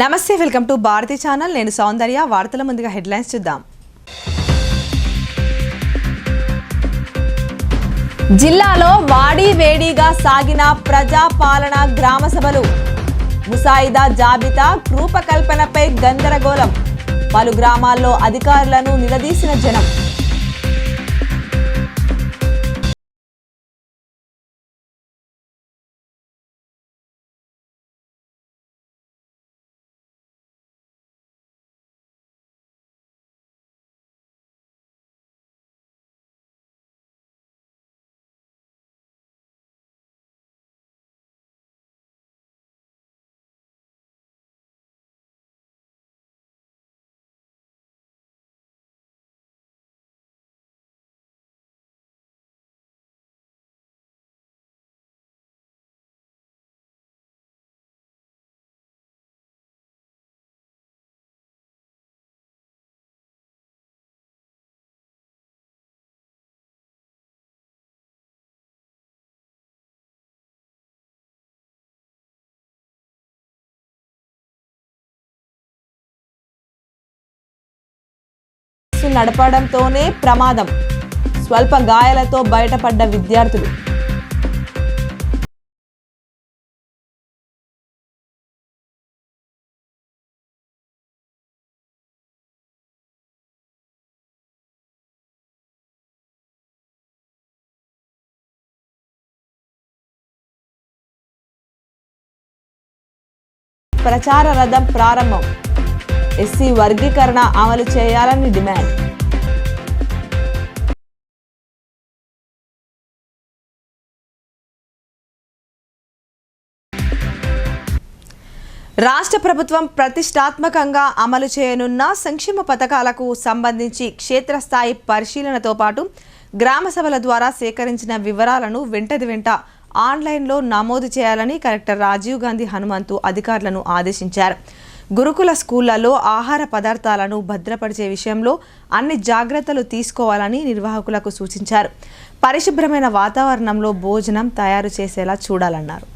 నమస్తే, welcome to Bharati channel. నేను సౌందర్య. వార్తల ముందుగా హెడ్లైన్స్ చూద్దాం. జిల్లాలో వాడి వేడిగా సాగిన ప్రజాపాలన గ్రామ సభలు. ముసాయిదా జాబితా రూపకల్పనపై గందరగోళం. పలు గ్రామాల్లో అధికారులను నిలదీసిన జనం. నడపడంతోనే ప్రమాదం. స్వల్ప గాయాలతో బయటపడ్డ విద్యార్థులు. ప్రచార రథం ప్రారంభం. ఎస్సీ వర్గీకరణ అమలు చేయాలని డిమాండ్. రాష్ట్ర ప్రభుత్వం ప్రతిష్టాత్మకంగా అమలు చేయనున్న సంక్షేమ పథకాలకు సంబంధించి క్షేత్రస్థాయి పరిశీలనతో పాటు గ్రామ సభల ద్వారా సేకరించిన వివరాలను వెంట ఆన్లైన్లో నమోదు చేయాలని కలెక్టర్ రాజీవ్ గాంధీ హనుమంతు అధికారులను ఆదేశించారు. గురుకుల స్కూళ్లలో ఆహార పదార్థాలను భద్రపరిచే విషయంలో అన్ని జాగ్రత్తలు తీసుకోవాలని నిర్వాహకులకు సూచించారు. పరిశుభ్రమైన వాతావరణంలో భోజనం తయారు చేసేలా చూడాలన్నారు.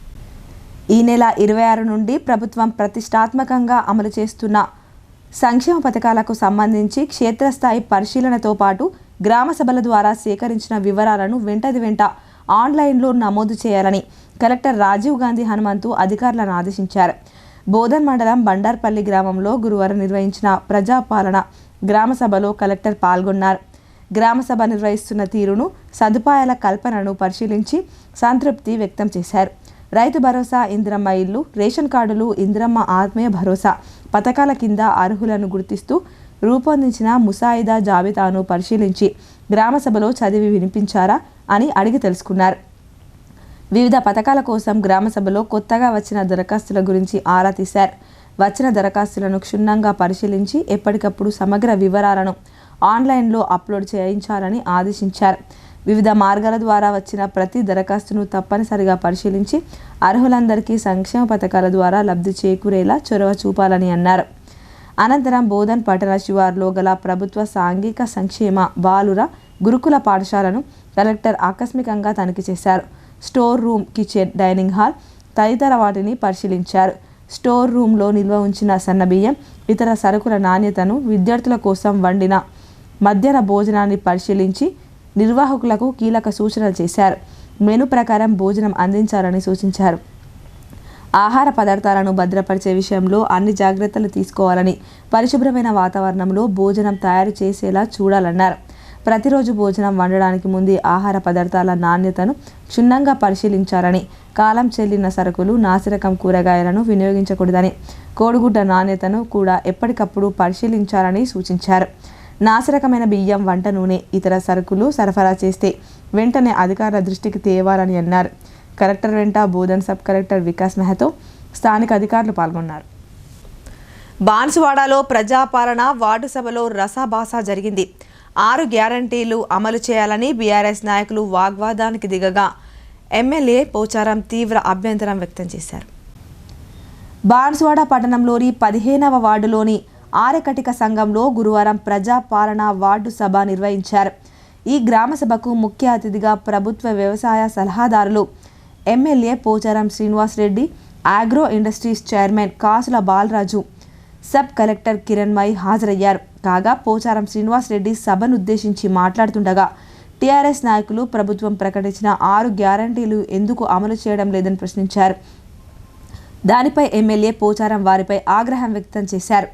ఈ నెల 26 నుండి ప్రభుత్వం ప్రతిష్టాత్మకంగా అమలు చేస్తున్న సంక్షేమ పథకాలకు సంబంధించి క్షేత్రస్థాయి పరిశీలనతో పాటు గ్రామ సభల ద్వారా సేకరించిన వివరాలను వెంట ఆన్లైన్లో నమోదు చేయాలని కలెక్టర్ రాజీవ్ గాంధీ హనుమంతు అధికారులను ఆదేశించారు. బోధన్ మండలం బండార్పల్లి గ్రామంలో గురువారం నిర్వహించిన ప్రజాపాలన గ్రామ సభలో కలెక్టర్ పాల్గొన్నారు. గ్రామ సభ నిర్వహిస్తున్న తీరును, సదుపాయాల కల్పనను పరిశీలించి సంతృప్తి వ్యక్తం చేశారు. రైతు భరోసా, ఇందిరమ్మ ఇల్లు, రేషన్ కార్డులు, ఇందిరమ్మ ఆత్మీయ భరోసా పథకాల కింద అర్హులను గుర్తిస్తూ రూపొందించిన ముసాయిదా జాబితాను పరిశీలించి గ్రామ సభలో చదివి వినిపించారా అని అడిగి తెలుసుకున్నారు. వివిధ పథకాల కోసం గ్రామ సభలో కొత్తగా వచ్చిన దరఖాస్తుల గురించి ఆరా తీశారు. వచ్చిన దరఖాస్తులను క్షుణ్ణంగా పరిశీలించి ఎప్పటికప్పుడు సమగ్ర వివరాలను ఆన్లైన్లో అప్లోడ్ చేయించాలని ఆదేశించారు. వివిధ మార్గాల ద్వారా వచ్చిన ప్రతి దరఖాస్తును తప్పనిసరిగా పరిశీలించి అర్హులందరికీ సంక్షేమ పథకాల ద్వారా లబ్ధి చేకూరేలా చొరవ చూపాలని అన్నారు. అనంతరం బోధన్ పట్టణ శివార్లో గల ప్రభుత్వ సాంఘిక సంక్షేమ బాలుర గురుకుల పాఠశాలను కలెక్టర్ ఆకస్మికంగా తనిఖీ చేశారు. Store room, kitchen, dining hall తదితర వాటిని పరిశీలించారు. స్టోర్ రూమ్లో నిల్వ ఉంచిన సన్నబియ్యం, ఇతర సరుకుల నాణ్యతను, విద్యార్థుల కోసం వండిన మధ్యాహ్న భోజనాన్ని పరిశీలించి నిర్వాహకులకు కీలక సూచనలు చేశారు. మెను ప్రకారం భోజనం అందించాలని సూచించారు. ఆహార పదార్థాలను భద్రపరిచే విషయంలో అన్ని జాగ్రత్తలు తీసుకోవాలని, పరిశుభ్రమైన వాతావరణంలో భోజనం తయారు చేసేలా చూడాలన్నారు. ప్రతిరోజు భోజనం వండడానికి ముందే ఆహార పదార్థాల నాణ్యతను క్షుణ్ణంగా పరిశీలించాలని, కాలం చెల్లిన సరుకులు, నాసిరకం కూరగాయలను వినియోగించకూడదని, కోడిగుడ్డ నాణ్యతను కూడా ఎప్పటికప్పుడు పరిశీలించాలని సూచించారు. నాసిరకమైన బియ్యం, వంట నూనె, ఇతర సరుకులు సరఫరా చేస్తే వెంటనే అధికారుల దృష్టికి తేవాలని అన్నారు. కలెక్టర్ వెంట బోధన్ సబ్ కలెక్టర్ వికాస్ మెహతో, స్థానిక అధికారులు పాల్గొన్నారు. బాన్సువాడలో ప్రజాపాలన వార్డు సభలో రసాభాస జరిగింది. 6 గ్యారంటీలు అమలు చేయాలని బీఆర్ఎస్ నాయకులు వాగ్వాదానికి దిగగా ఎమ్మెల్యే పోచారం తీవ్ర అభ్యంతరం వ్యక్తం చేశారు. బాన్సువాడ పట్టణంలోని 15వ వార్డులోని ఆరెకటిక సంఘంలో గురువారం ప్రజాపాలన వార్డు సభ నిర్వహించారు. ఈ గ్రామ సభకు ముఖ్య అతిథిగా ప్రభుత్వ వ్యవసాయ సలహాదారులు MLA Pocharam Srinivas Reddy, agro industries chairman Kasula Balaraju, sub collector Kiranmayi హాజరయ్యారు. కాగా పోచారం శ్రీనివాస్ రెడ్డి సభను ఉద్దేశించి మాట్లాడుతుండగా టీఆర్ఎస్ నాయకులు ప్రభుత్వం ప్రకటించిన 6 గ్యారంటీలు ఎందుకు అమలు చేయడం లేదని ప్రశ్నించారు. దానిపై ఎమ్మెల్యే పోచారం వారిపై ఆగ్రహం వ్యక్తం చేశారు.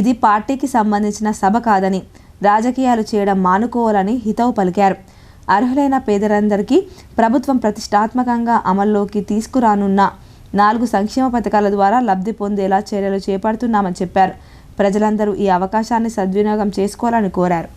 ఇది పార్టీకి సంబంధించిన సభ కాదని, రాజకీయాలు చేయడం మానుకోవాలని హితవు పలికారు. అర్హులైన పేదలందరికీ ప్రభుత్వం ప్రతిష్టాత్మకంగా అమల్లోకి తీసుకురానున్న 4 సంక్షేమ పథకాల ద్వారా లబ్ధి పొందేలా చర్యలు చేపడుతున్నామని చెప్పారు. ప్రజలందరూ ఈ అవకాశాన్ని సద్వినియోగం చేసుకోవాలని కోరారు.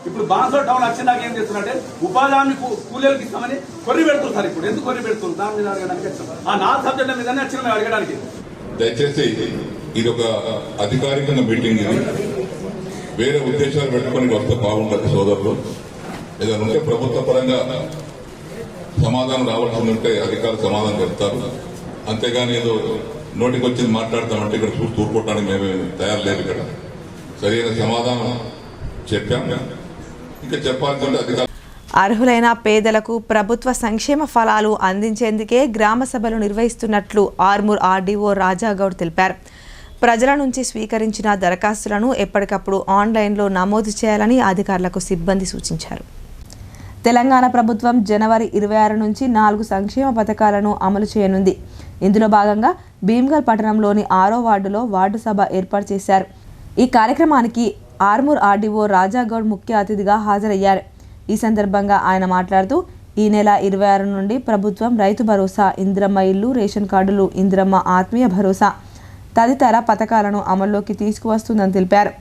ఇప్పుడు బాన్సో టౌన్ వచ్చిన నాకు ఏం చేస్తున్నట్టే ఉపాధి హామీ కూలీలకు ఇస్తామని కొర్రి పెడుతున్నారు. ఇప్పుడు ఎందుకు కొర్రి పెడుతున్నారు? దాని మీద అడగడానికి ఆ 4 సబ్జెక్టుల మీదనే వచ్చిన మేము అడగడానికి. దయచేసి ఇది ఒక అధికారికంగా మీటింగ్, ఇది వేరే ఉద్దేశాలు పెట్టుకుని వస్తే బాగుంటుంది. సోదరులు ఏదైనా ఉంటే ప్రభుత్వ పరంగా సమాధానం రావాల్సి ఉంటే అధికారులు సమాధానం చెప్తారు. అంతేగాని ఏదో నోటికి వచ్చింది మాట్లాడతామంటే ఇక్కడ చూసి తూర్పుకోవడానికి మేము తయారు లేదు. ఇక్కడ సరైన సమాధానం చెప్పాం. ఇంకా చెప్పాల్సి అధికారులు అర్హులైన పేదలకు ప్రభుత్వ సంక్షేమ ఫలాలు అందించేందుకే గ్రామ సభలు నిర్వహిస్తున్నట్లు ఆర్మూర్ ఆర్డీఓ రాజాగౌడ్ తెలిపారు. ప్రజల నుంచి స్వీకరించిన దరఖాస్తులను ఎప్పటికప్పుడు ఆన్లైన్లో నమోదు చేయాలని అధికారులకు సిబ్బంది సూచించారు. తెలంగాణ ప్రభుత్వం జనవరి 26 నుంచి 4 సంక్షేమ పథకాలను అమలు చేయనుంది. ఇందులో భాగంగా భీమ్గల్ పట్టణంలోని 6వ వార్డులో వార్డు సభ ఏర్పాటు చేశారు. ఈ కార్యక్రమానికి ఆర్మూర్ ఆర్డీఓ రాజాగౌడ్ ముఖ్య అతిథిగా హాజరయ్యారు. ఈ సందర్భంగా ఆయన మాట్లాడుతూ ఈ నెల 26 నుండి ప్రభుత్వం రైతు భరోసా, ఇందిరమ్మ ఇల్లు, రేషన్ కార్డులు, ఇందిరమ్మ ఆత్మీయ భరోసా తదితర పథకాలను అమల్లోకి తీసుకువస్తుందని తెలిపారు.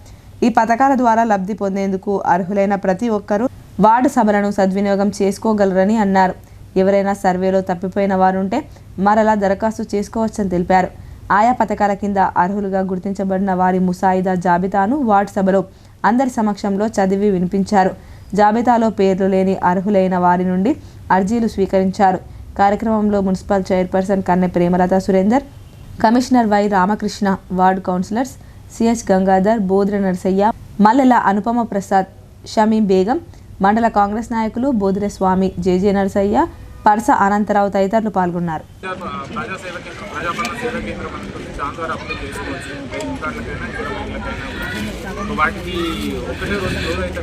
ఈ పథకాల ద్వారా లబ్ధి పొందేందుకు అర్హులైన ప్రతి ఒక్కరూ వార్డు సభలను సద్వినియోగం చేసుకోగలరని అన్నారు. ఎవరైనా సర్వేలో తప్పిపోయిన వారుంటే మరలా దరఖాస్తు చేసుకోవచ్చని తెలిపారు. ఆయా పథకాల కింద అర్హులుగా గుర్తించబడిన వారి ముసాయిదా జాబితాను వార్డు సభలో అందరి సమక్షంలో చదివి వినిపించారు. జాబితాలో పేర్లు లేని అర్హులైన వారి నుండి అర్జీలు స్వీకరించారు. కార్యక్రమంలో municipal chairperson Kanne Premalatha Surender, commissioner Y Ramakrishna, ward councillors CH Gangadhar, Bodra Narasayya, Mallela Anupama Prasad, Shamim Begum, mandal Congress నాయకులు బోద్రె స్వామి, జేజే నరసయ్య, పర్స అనంతరావు తదితరులు పాల్గొన్నారు. వాటికి ఒకటే రోజు అయితే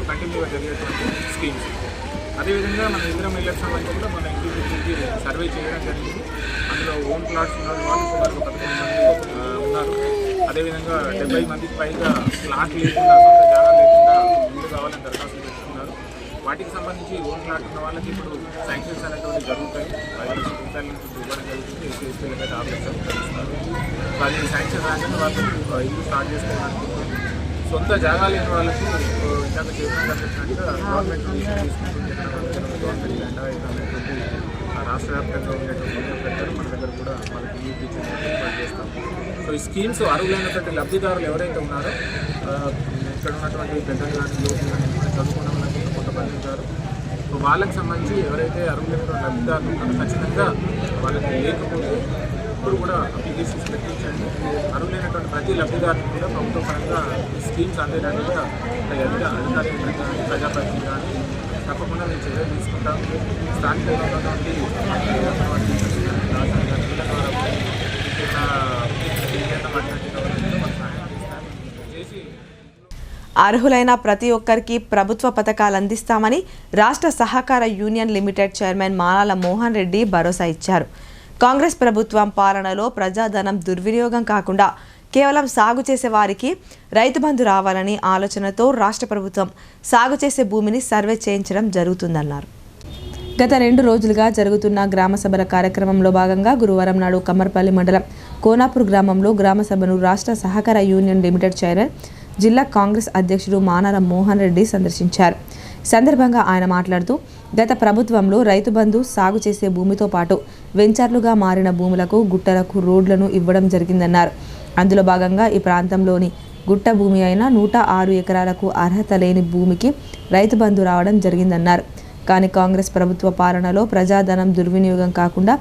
కంటిన్యూగా జరిగేటువంటి స్కీమ్స్. అదేవిధంగా మన ఇందిరమ్మ ఇళ్ళకి సంబంధించి కూడా మన ఇంటికి సర్వే చేయడం జరిగింది. అందులో ఓన్ ప్లాట్స్ ఉన్న వాళ్ళు సుమారు 11 మంది ఉన్నారు. అదేవిధంగా 70 మందికి పైగా ప్లాట్ లేకుండా, సొంత జాగా లేకుండా ఇల్లు కావాలని దరఖాస్తులు పెట్టుకున్నారు. వాటికి సంబంధించి ఓన్ ప్లాట్ ఉన్న వాళ్ళకి ఇప్పుడు శాంక్షన్స్ అనేటువంటి జరుగుతాయి. 5 లక్షల రూపాయల నుంచి ఇవ్వడం జరుగుతుంది. ఎస్సీఎస్టీలకి 6 లక్షల రూపాయలు ఇస్తున్నారు. అది శాంక్షన్ రాగానే వాళ్ళు ఇల్లు స్టార్ట్ చేసుకోవడానికి సొంత జాగా లేని వాళ్ళకు ఇందాక చెప్పినట్టుగా గవర్నమెంట్ తీసుకుంటుంది. గవర్నమెంట్ జెండా అనేటువంటి రాష్ట్ర వ్యాప్తంగా ఉండేటువంటి పెట్టారు. మన దగ్గర కూడా వాళ్ళకి ఇల్లు తెచ్చి ఏర్పాటు చేస్తాం. సో ఈ స్కీమ్స్ అర్హులైనటువంటి లబ్ధిదారులు ఎవరైతే ఉన్నారో ఇక్కడ ఉన్నటువంటి పెద్దలు కానీ యువకులు కానీ చదువుకున్న వాళ్ళకి కొంతమంది ఉంటారు. వాళ్ళకి సంబంధించి ఎవరైతే అర్హులైనటువంటి లబ్ధిదారులు ఉన్నారో ఖచ్చితంగా వాళ్ళకి లేకపోతే ఇప్పుడు కూడా అప్లికేషన్స్ పెట్టించండి. అర్హులైనటువంటి ప్రతి లబ్ధిదారులు కూడా ప్రభుత్వ పరంగా స్కీమ్స్ అందేటట్టుగా అధికారులు ప్రజాప్రతినిధులు కానీ తప్పకుండా నేను చర్యలు తీసుకుంటాను. స్థానికంగా ఉన్నటువంటి అర్హులైన ప్రతి ఒక్కరికి ప్రభుత్వ పథకాలు అందిస్తామని రాష్ట్ర సహకార union limited chairman Manala Mohan Reddy భరోసా ఇచ్చారు. కాంగ్రెస్ ప్రభుత్వం పాలనలో ప్రజాధనం దుర్వినియోగం కాకుండా కేవలం సాగు చేసే వారికి రైతు బంధు రావాలని ఆలోచనతో రాష్ట్ర ప్రభుత్వం సాగు చేసే భూమిని సర్వే చేయించడం జరుగుతుందన్నారు. గత 2 రోజులుగా జరుగుతున్న గ్రామ సభల కార్యక్రమంలో భాగంగా గురువారం నాడు కమ్మర్పల్లి మండలం కోనాపూర్ గ్రామంలో గ్రామ సభను రాష్ట్ర సహకార యూనియన్ లిమిటెడ్ చైర్మన్, జిల్లా కాంగ్రెస్ అధ్యక్షుడు మానాల మోహన్ రెడ్డి సందర్శించారు. సందర్భంగా ఆయన మాట్లాడుతూ గత ప్రభుత్వంలో రైతు బంధు, సాగు చేసే భూమితో పాటు వెంచర్లుగా మారిన భూములకు, గుట్టలకు రోడ్లను ఇవ్వడం జరిగిందన్నారు. అందులో భాగంగా ఈ ప్రాంతంలోని గుట్ట భూమి అయిన 106 ఎకరాలకు అర్హత లేని భూమికి రైతు బంధు రావడం జరిగిందన్నారు. కానీ కాంగ్రెస్ ప్రభుత్వ పాలనలో ప్రజాధనం దుర్వినియోగం కాకుండా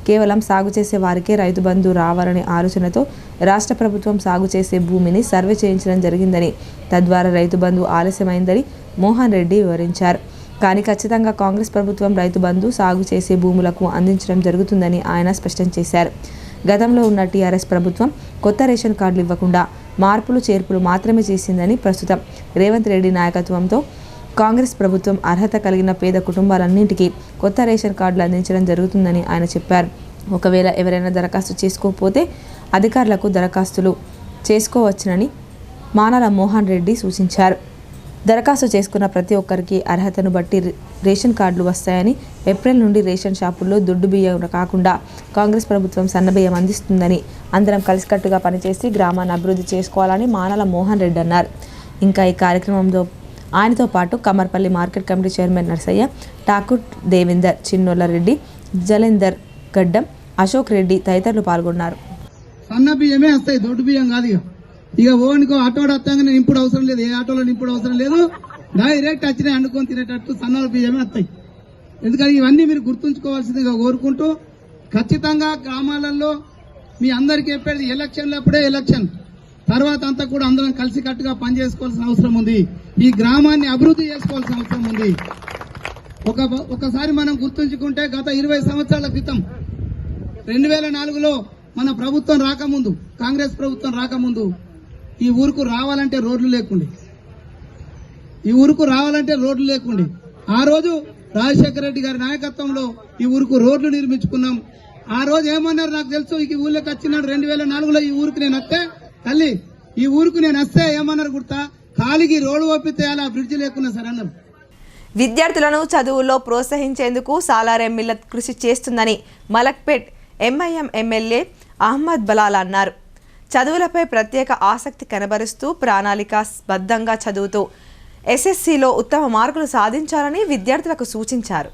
కేవలం సాగు చేసే వారికే రైతు బంధు రావాలనే ఆలోచనతో రాష్ట్ర ప్రభుత్వం సాగు చేసే భూమిని సర్వే చేయించడం జరిగిందని, తద్వారా రైతు బంధు ఆలస్యమైందని మోహన్ రెడ్డి వివరించారు. కానీ ఖచ్చితంగా కాంగ్రెస్ ప్రభుత్వం రైతు బంధు సాగు చేసే భూములకు అందించడం జరుగుతుందని ఆయన స్పష్టం చేశారు. గతంలో ఉన్న టీఆర్ఎస్ ప్రభుత్వం కొత్త రేషన్ కార్డులు ఇవ్వకుండా మార్పులు చేర్పులు మాత్రమే చేసిందని, ప్రస్తుతం రేవంత్ రెడ్డి నాయకత్వంతో కాంగ్రెస్ ప్రభుత్వం అర్హత కలిగిన పేద కుటుంబాలన్నింటికీ కొత్త రేషన్ కార్డులు అందించడం జరుగుతుందని ఆయన చెప్పారు. ఒకవేళ ఎవరైనా దరఖాస్తు చేసుకోకపోతే అధికారులకు దరఖాస్తులు చేసుకోవచ్చునని మానాల మోహన్ రెడ్డి సూచించారు. దరఖాస్తు చేసుకున్న ప్రతి ఒక్కరికి అర్హతను బట్టి రేషన్ కార్డులు వస్తాయని, ఏప్రిల్ నుండి రేషన్ షాపుల్లో దొడ్డు బియ్యం కాకుండా కాంగ్రెస్ ప్రభుత్వం సన్నబియ్యం అందిస్తుందని, అందరం కలిసికట్టుగా పనిచేసి గ్రామాన్ని అభివృద్ధి చేసుకోవాలని మానాల మోహన్ రెడ్డి అన్నారు. ఇంకా ఈ కార్యక్రమంలో ఆయనతో పాటు Kamarpally market committee chairman Narsaiah, Thakur Devender, Chinnolla Reddy, Jalender Gaddam, Ashok Reddy తదితరులు పాల్గొన్నారు. సన్న బియ్యమే వస్తాయి, దొడ్డు బియ్యం కాదు. ఇక ఓనికో ఆటోడు వస్తాగానే నింపుడు అవసరం లేదు, ఏ ఆటోలో నింపుడు అవసరం లేదు, డైరెక్ట్ వచ్చినాయి అనుకొని తినేటట్టు సన్న బియ్యమే వస్తాయి. ఎందుకని ఇవన్నీ మీరు గుర్తుంచుకోవాల్సిందిగా కోరుకుంటూ, ఖచ్చితంగా గ్రామాలలో మీ అందరికీ చెప్పేది ఎలక్షన్లప్పుడే ఎలక్షన్, తర్వాత అంతా కూడా అందరం కలిసికట్టుగా పనిచేసుకోవాల్సిన అవసరం ఉంది. ఈ గ్రామాన్ని అభివృద్ధి చేసుకోవాల్సిన అవసరం ఉంది. ఒకసారి మనం గుర్తుంచుకుంటే గత 20 సంవత్సరాల క్రితం 2004లో మన ప్రభుత్వం రాకముందు, కాంగ్రెస్ ప్రభుత్వం రాకముందు ఈ ఊరుకు రావాలంటే రోడ్లు లేకుండే. ఆ రోజు రాజశేఖర రెడ్డి గారి నాయకత్వంలో ఈ ఊరుకు రోడ్లు నిర్మించుకున్నాం. ఆ రోజు ఏమన్నారు నాకు తెలుసు, ఈ ఊళ్ళోకి వచ్చినాడు 2004లో ఈ ఊరికి నేను వస్తే, తల్లి ఈ ఊరుకు నేను వస్తే ఏమన్నారు గుర్తా, ఖాళీకి రోడ్డు ఒప్పితే అలా బ్రిడ్జ్ లేకున్నా సార్ అన్నారు. విద్యార్థులను చదువుల్లో ప్రోత్సహించేందుకు సాలారే మిల్లత్ కృషి చేస్తుందని మలక్పేట్ ఎంఐఎం ఎమ్మెల్యే అహ్మద్ బలాల్ అన్నారు. చదువులపై ప్రత్యేక ఆసక్తి కనబరుస్తూ ప్రణాళికాబద్ధంగా చదువుతూ ఎస్ఎస్సిలో ఉత్తమ మార్కులు సాధించాలని విద్యార్థులకు సూచించారు.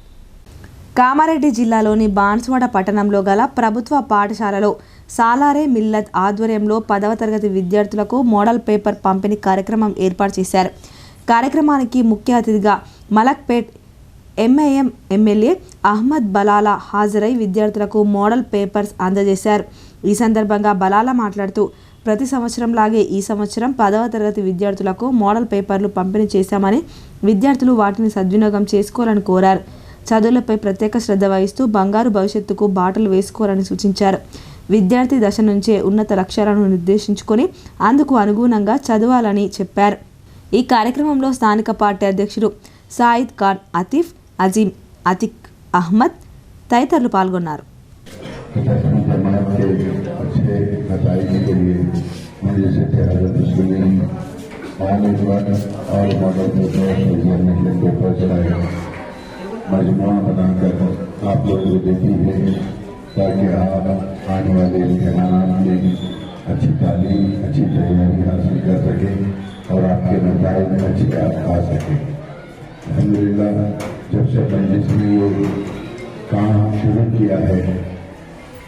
కామారెడ్డి జిల్లాలోని బాన్సువాడ పట్టణంలో గల ప్రభుత్వ పాఠశాలలో సాలారే మిల్లత్ ఆధ్వర్యంలో 10వ తరగతి విద్యార్థులకు మోడల్ పేపర్ పంపిణీ కార్యక్రమం ఏర్పాటు చేశారు. కార్యక్రమానికి ముఖ్య అతిథిగా మలక్పేట్ ఎంఐఎం ఎమ్మెల్యే అహ్మద్ బలాలా హాజరై విద్యార్థులకు మోడల్ పేపర్స్ అందజేశారు. ఈ సందర్భంగా బలాలా మాట్లాడుతూ, ప్రతి సంవత్సరంలాగే ఈ సంవత్సరం 10వ తరగతి విద్యార్థులకు మోడల్ పేపర్లు పంపిణీ చేశామని, విద్యార్థులు వాటిని సద్వినియోగం చేసుకోవాలని కోరారు. చదువులపై ప్రత్యేక శ్రద్ధ వహిస్తూ బంగారు భవిష్యత్తుకు బాటలు వేసుకోవాలని సూచించారు. విద్యార్థి దశ నుంచే ఉన్నత లక్ష్యాలను నిర్దేశించుకొని అందుకు అనుగుణంగా చదవాలని చెప్పారు. ఈ కార్యక్రమంలో స్థానిక పార్టీ అధ్యక్షుడు సాయిద్ ఖాన్, అతీఫ్, అజీం, అతిక్ అహ్మద్ తదితరులు పాల్గొన్నారు. मजमुआ बनाकर आप लोगों को देती है ताकि आप आने वाले इम्तिहान में अच्छी तालीम, अच्छी तैयारी हासिल कर सकें और आपके नतीजे में अच्छे आ सकें। अल्हम्दुलिल्लाह जब से मैंने इसमें ये काम शुरू किया है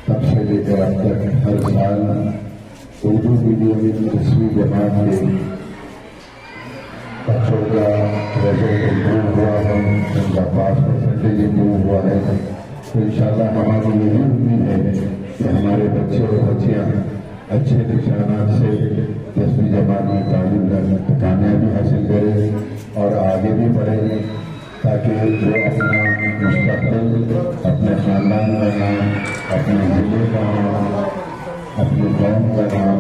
तब से लेकर अब तक हर साल उर्दू मीडियम में 10वीं जमात के बच्चों का रिजल्ट इम्प्रूव हुआ है, उनका पास परसेंटेज इम्प्रूव हुआ है। तो इंशाल्लाह हमारी यही उम्मीद है कि हमारे बच्चे और बच्चियाँ अच्छे निशानात से 10वीं जमात में तालीम करने कामयाबी हासिल करें और आगे भी बढ़ें, ताकि वो अपना मुस्तक़बिल, अपने ख़ानदान का नाम, अपने ज़िले का नाम, अपने कौम का नाम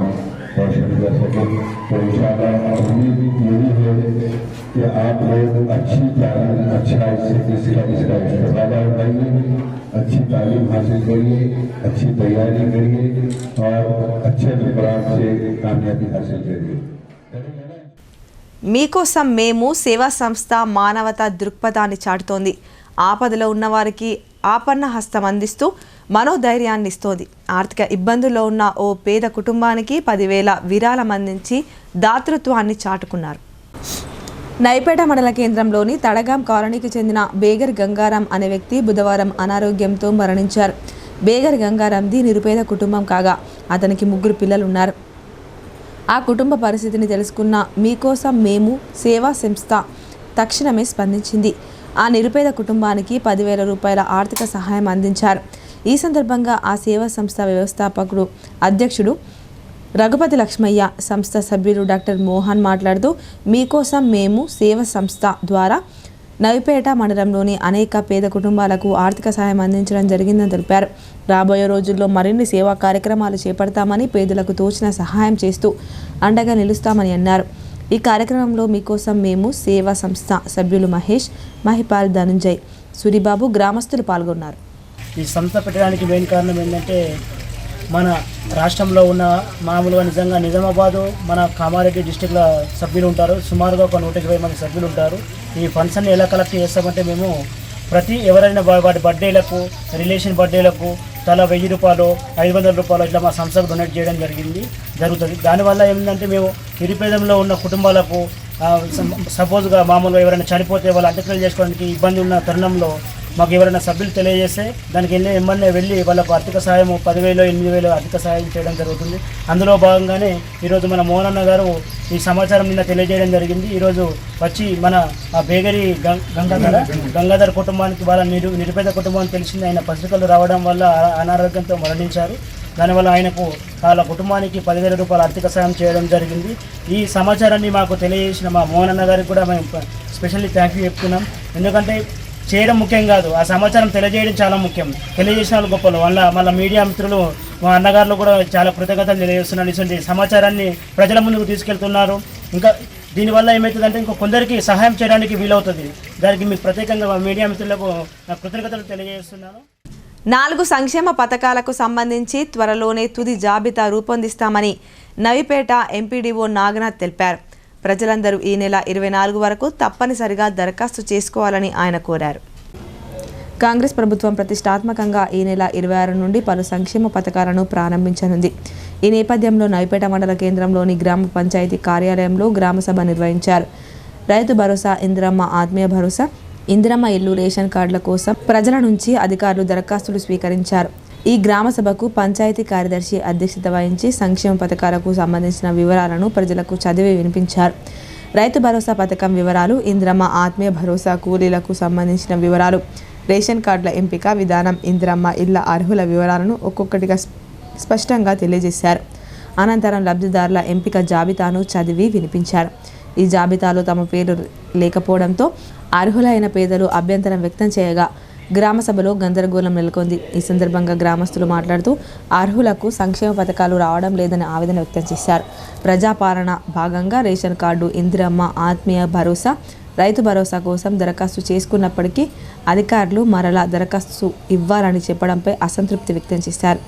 रोशन कर सकें। तो इंशाअल्लाह उम्मीद यही है कि आप लोग अच्छी तालीम, अच्छा इसका इस्तेफादा उठाइए, अच्छी तालीम हासिल करिए, अच्छी तैयारी करिए और अच्छे नंबरात से कामयाबी हासिल करिए। మీకోసం మేము సేవా సంస్థ మానవతా దృక్పథాన్ని చాటుతోంది. ఆపదలో ఉన్నవారికి ఆపన్న హస్తం అందిస్తూ మనోధైర్యాన్ని ఇస్తోంది. ఆర్థిక ఇబ్బందుల్లో ఉన్న ఓ పేద కుటుంబానికి 10,000 విరాళం అందించి దాతృత్వాన్ని చాటుకున్నారు. నైపేట మండల కేంద్రంలోని తడగాం కాలనీకి చెందిన బేగర్ గంగారాం అనే వ్యక్తి బుధవారం అనారోగ్యంతో మరణించారు. బేగర్ గంగారాంది నిరుపేద కుటుంబం కాగా అతనికి 3 పిల్లలు ఉన్నారు. ఆ కుటుంబ పరిస్థితిని తెలుసుకున్న మీకోసం మేము సేవా సంస్థ తక్షణమే స్పందించింది. ఆ నిరుపేద కుటుంబానికి 10,000 రూపాయల ఆర్థిక సహాయం అందించారు. ఈ సందర్భంగా ఆ సేవా సంస్థ వ్యవస్థాపకుడు అధ్యక్షుడు రఘుపతి లక్ష్మయ్య, సంస్థ సభ్యులు డాక్టర్ మోహన్ మాట్లాడుతూ మీకోసం మేము సేవా సంస్థ ద్వారా నవిపేట మండలంలోని అనేక పేద కుటుంబాలకు ఆర్థిక సహాయం అందించడం జరిగిందని తెలిపారు. రాబోయే రోజుల్లో మరిన్ని సేవా కార్యక్రమాలు చేపడతామని, పేదలకు తోచిన సహాయం చేస్తూ అండగా నిలుస్తామని అన్నారు. ఈ కార్యక్రమంలో మీకోసం మేము సేవా సంస్థ సభ్యులు మహేష్, మహిపాల్, ధనుంజయ్, సూరిబాబు, గ్రామస్తులు పాల్గొన్నారు. ఈ సంస్థ పెట్టడానికి మెయిన్ కారణం ఏంటంటే మన రాష్ట్రంలో ఉన్న మామూలుగా నిజంగా నిజామాబాదు, మన కామారెడ్డి డిస్టిక్లో సభ్యులు ఉంటారు. సుమారుగా ఒక 120 మంది సభ్యులు ఉంటారు. ఈ ఫండ్స్ అన్ని ఎలా కలెక్ట్ చేస్తామంటే మేము ఎవరైనా వాటి బర్త్డేలకు, రిలేషన్ బర్త్డేలకు తలా 1000 రూపాయలు, 500 రూపాయలు ఇట్లా మా సంస్థకు డొనేట్ చేయడం జరుగుతుంది. దానివల్ల ఏమిటంటే మేము నిరుపేదంలో ఉన్న కుటుంబాలకు సపోజ్గా మామూలుగా ఎవరైనా చనిపోతే వాళ్ళు అంత్యక్రియలు చేసుకోవడానికి ఇబ్బంది ఉన్న తరుణంలో మాకు ఎవరైనా సభ్యులు తెలియజేస్తే దానికి వెంబడే వెళ్ళి వాళ్ళకు ఆర్థిక సహాయం 10,000, 8,000 ఆర్థిక సహాయం చేయడం జరుగుతుంది. అందులో భాగంగానే ఈరోజు మన మోహన్ అన్న గారు ఈ సమాచారం నిన్న తెలియజేయడం జరిగింది. ఈరోజు వచ్చి మన ఆ బేగరి గంగాధర్ కుటుంబానికి, వాళ్ళ నిరుపేద కుటుంబానికి తెలిసింది. ఆయన పత్రికలు రావడం వల్ల అనారోగ్యంతో మరణించారు. దానివల్ల ఆయనకు వాళ్ళ కుటుంబానికి 10,000 రూపాయల ఆర్థిక సహాయం చేయడం జరిగింది. ఈ సమాచారాన్ని మాకు తెలియజేసిన మా మోహన్ అన్న గారికి కూడా మేము స్పెషల్లీ థ్యాంక్ యూ చెప్తున్నాం. ఎందుకంటే చేయడం ముఖ్యం కాదు, ఆ సమాచారం తెలియజేయడం చాలా ముఖ్యం. తెలియజేసిన వాళ్ళు గొప్పలు. మళ్ళీ మీడియా మిత్రులు, మా అన్నగారులు కూడా చాలా కృతజ్ఞతలు తెలియజేస్తున్నారు. ఇటువంటి సమాచారాన్ని ప్రజల ముందుకు తీసుకెళ్తున్నారు. ఇంకా దీనివల్ల ఏమవుతుందంటే ఇంకో కొందరికి సహాయం చేయడానికి వీలవుతుంది. దానికి మీకు ప్రత్యేకంగా మా మీడియా మిత్రులకు నా కృతజ్ఞతలు తెలియజేస్తున్నాను. 4 సంక్షేమ పథకాలకు సంబంధించి త్వరలోనే తుది జాబితా రూపొందిస్తామని నవిపేట ఎంపీడీఓ నాగనాథ్ తెలిపారు. ప్రజలందరూ ఈ నెల 24 వరకు తప్పనిసరిగా దరఖాస్తు చేసుకోవాలని ఆయన కోరారు. కాంగ్రెస్ ప్రభుత్వం ప్రతిష్టాత్మకంగా ఈ నెల 26 నుండి పలు సంక్షేమ పథకాలను ప్రారంభించనుంది. ఈ నేపథ్యంలో నవిపేట మండల కేంద్రంలోని గ్రామ పంచాయతీ కార్యాలయంలో గ్రామసభ నిర్వహించారు. రైతు భరోసా, ఇందిరమ్మ ఆత్మీయ భరోసా, ఇందిరమ్మ ఇల్లు, రేషన్ కార్డుల కోసం ప్రజల నుంచి అధికారులు దరఖాస్తులు స్వీకరించారు. ఈ గ్రామ సభకు పంచాయతీ కార్యదర్శి అధ్యక్షత వహించి సంక్షేమ పథకాలకు సంబంధించిన వివరాలను ప్రజలకు చదివి వినిపించారు. రైతు భరోసా పథకం వివరాలు, ఇందిరమ్మ ఆత్మీయ భరోసా కూలీలకు సంబంధించిన వివరాలు, రేషన్ కార్డుల ఎంపిక విధానం, ఇందిరమ్మ ఇళ్ల అర్హుల వివరాలను ఒక్కొక్కటిగా స్పష్టంగా తెలియజేశారు. అనంతరం లబ్ధిదారుల ఎంపిక జాబితాను చదివి వినిపించారు. ఈ జాబితాలో తమ పేరు లేకపోవడంతో అర్హులైన పేదలు అభ్యంతరం వ్యక్తం చేయగా గ్రామ సభలో గందరగోళం నెలకొంది. ఈ సందర్భంగా గ్రామస్తులు మాట్లాడుతూ అర్హులకు సంక్షేమ పథకాలు రావడం లేదని ఆవేదన వ్యక్తం చేశారు. ప్రజాపాలన భాగంగా రేషన్ కార్డు, ఇందిరమ్మ ఆత్మీయ భరోసా, రైతు భరోసా కోసం దరఖాస్తు చేసుకున్నప్పటికీ అధికారులు మరలా దరఖాస్తు ఇవ్వాలని చెప్పడంపై అసంతృప్తి వ్యక్తం చేశారు.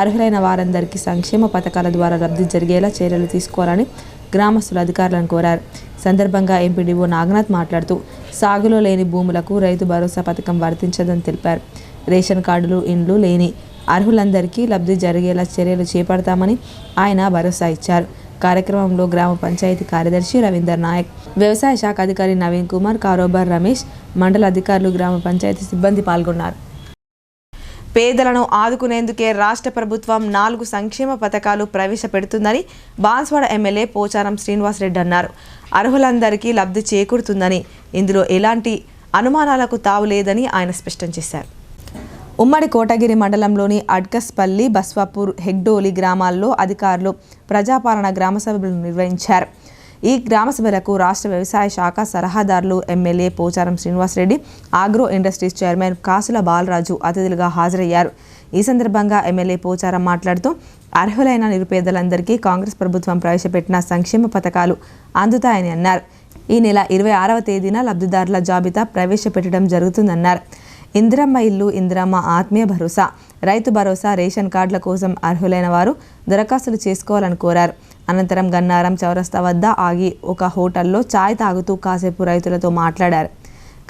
అర్హులైన వారందరికీ సంక్షేమ పథకాల ద్వారా లబ్ధి జరిగేలా చర్యలు తీసుకోవాలని గ్రామస్తులు అధికారులను కోరారు. సందర్భంగా ఎంపీడీఓ నాగనాథ్ మాట్లాడుతూ సాగులో లేని భూములకు రైతు భరోసా పథకం వర్తించదని తెలిపారు. రేషన్ కార్డులు, ఇండ్లు లేని అర్హులందరికీ లబ్ధి జరిగేలా చర్యలు చేపడతామని ఆయన భరోసా ఇచ్చారు. కార్యక్రమంలో గ్రామ పంచాయతీ కార్యదర్శి రవీందర్ నాయక్, వ్యవసాయ శాఖ అధికారి నవీన్ కుమార్, కారోబార్ రమేష్, మండల అధికారులు, గ్రామ పంచాయతీ సిబ్బంది పాల్గొన్నారు. పేదలను ఆదుకునేందుకే రాష్ట్ర ప్రభుత్వం 4 సంక్షేమ పథకాలు ప్రవేశపెడుతుందని బాన్స్వాడ ఎమ్మెల్యే పోచారం శ్రీనివాసరెడ్డి అన్నారు. అర్హులందరికీ లబ్ధి చేకూరుతుందని, ఇందులో ఎలాంటి అనుమానాలకు తావు లేదని ఆయన స్పష్టం చేశారు. ఉమ్మడి కోటగిరి మండలంలోని అడ్కస్పల్లి, బస్వాపూర్, హెగ్డోలి గ్రామాల్లో అధికారులు ప్రజాపాలన గ్రామ సభలు నిర్వహించారు. ఈ గ్రామ సభలకు రాష్ట్ర వ్యవసాయ శాఖ సలహాదారులు MLA Pocharam Srinivas Reddy, agro industries chairman Kasula Balaraju అతిథులుగా హాజరయ్యారు. ఈ సందర్భంగా ఎమ్మెల్యే పోచారం మాట్లాడుతూ అర్హులైన నిరుపేదలందరికీ కాంగ్రెస్ ప్రభుత్వం ప్రవేశపెట్టిన సంక్షేమ పథకాలు అందుతాయని అన్నారు. ఈ నెల 26వ తేదీన లబ్ధిదారుల జాబితా ప్రవేశపెట్టడం జరుగుతుందన్నారు. ఇందిరమ్మ ఇల్లు, ఇందిరమ్మ ఆత్మీయ భరోసా, రైతు భరోసా, రేషన్ కార్డుల కోసం అర్హులైన వారు దరఖాస్తులు చేసుకోవాలని కోరారు. అనంతరం గన్నారం చౌరస్తా వద్ద ఆగి ఒక హోటల్లో ఛాయ్ తాగుతూ కాసేపు రైతులతో మాట్లాడారు.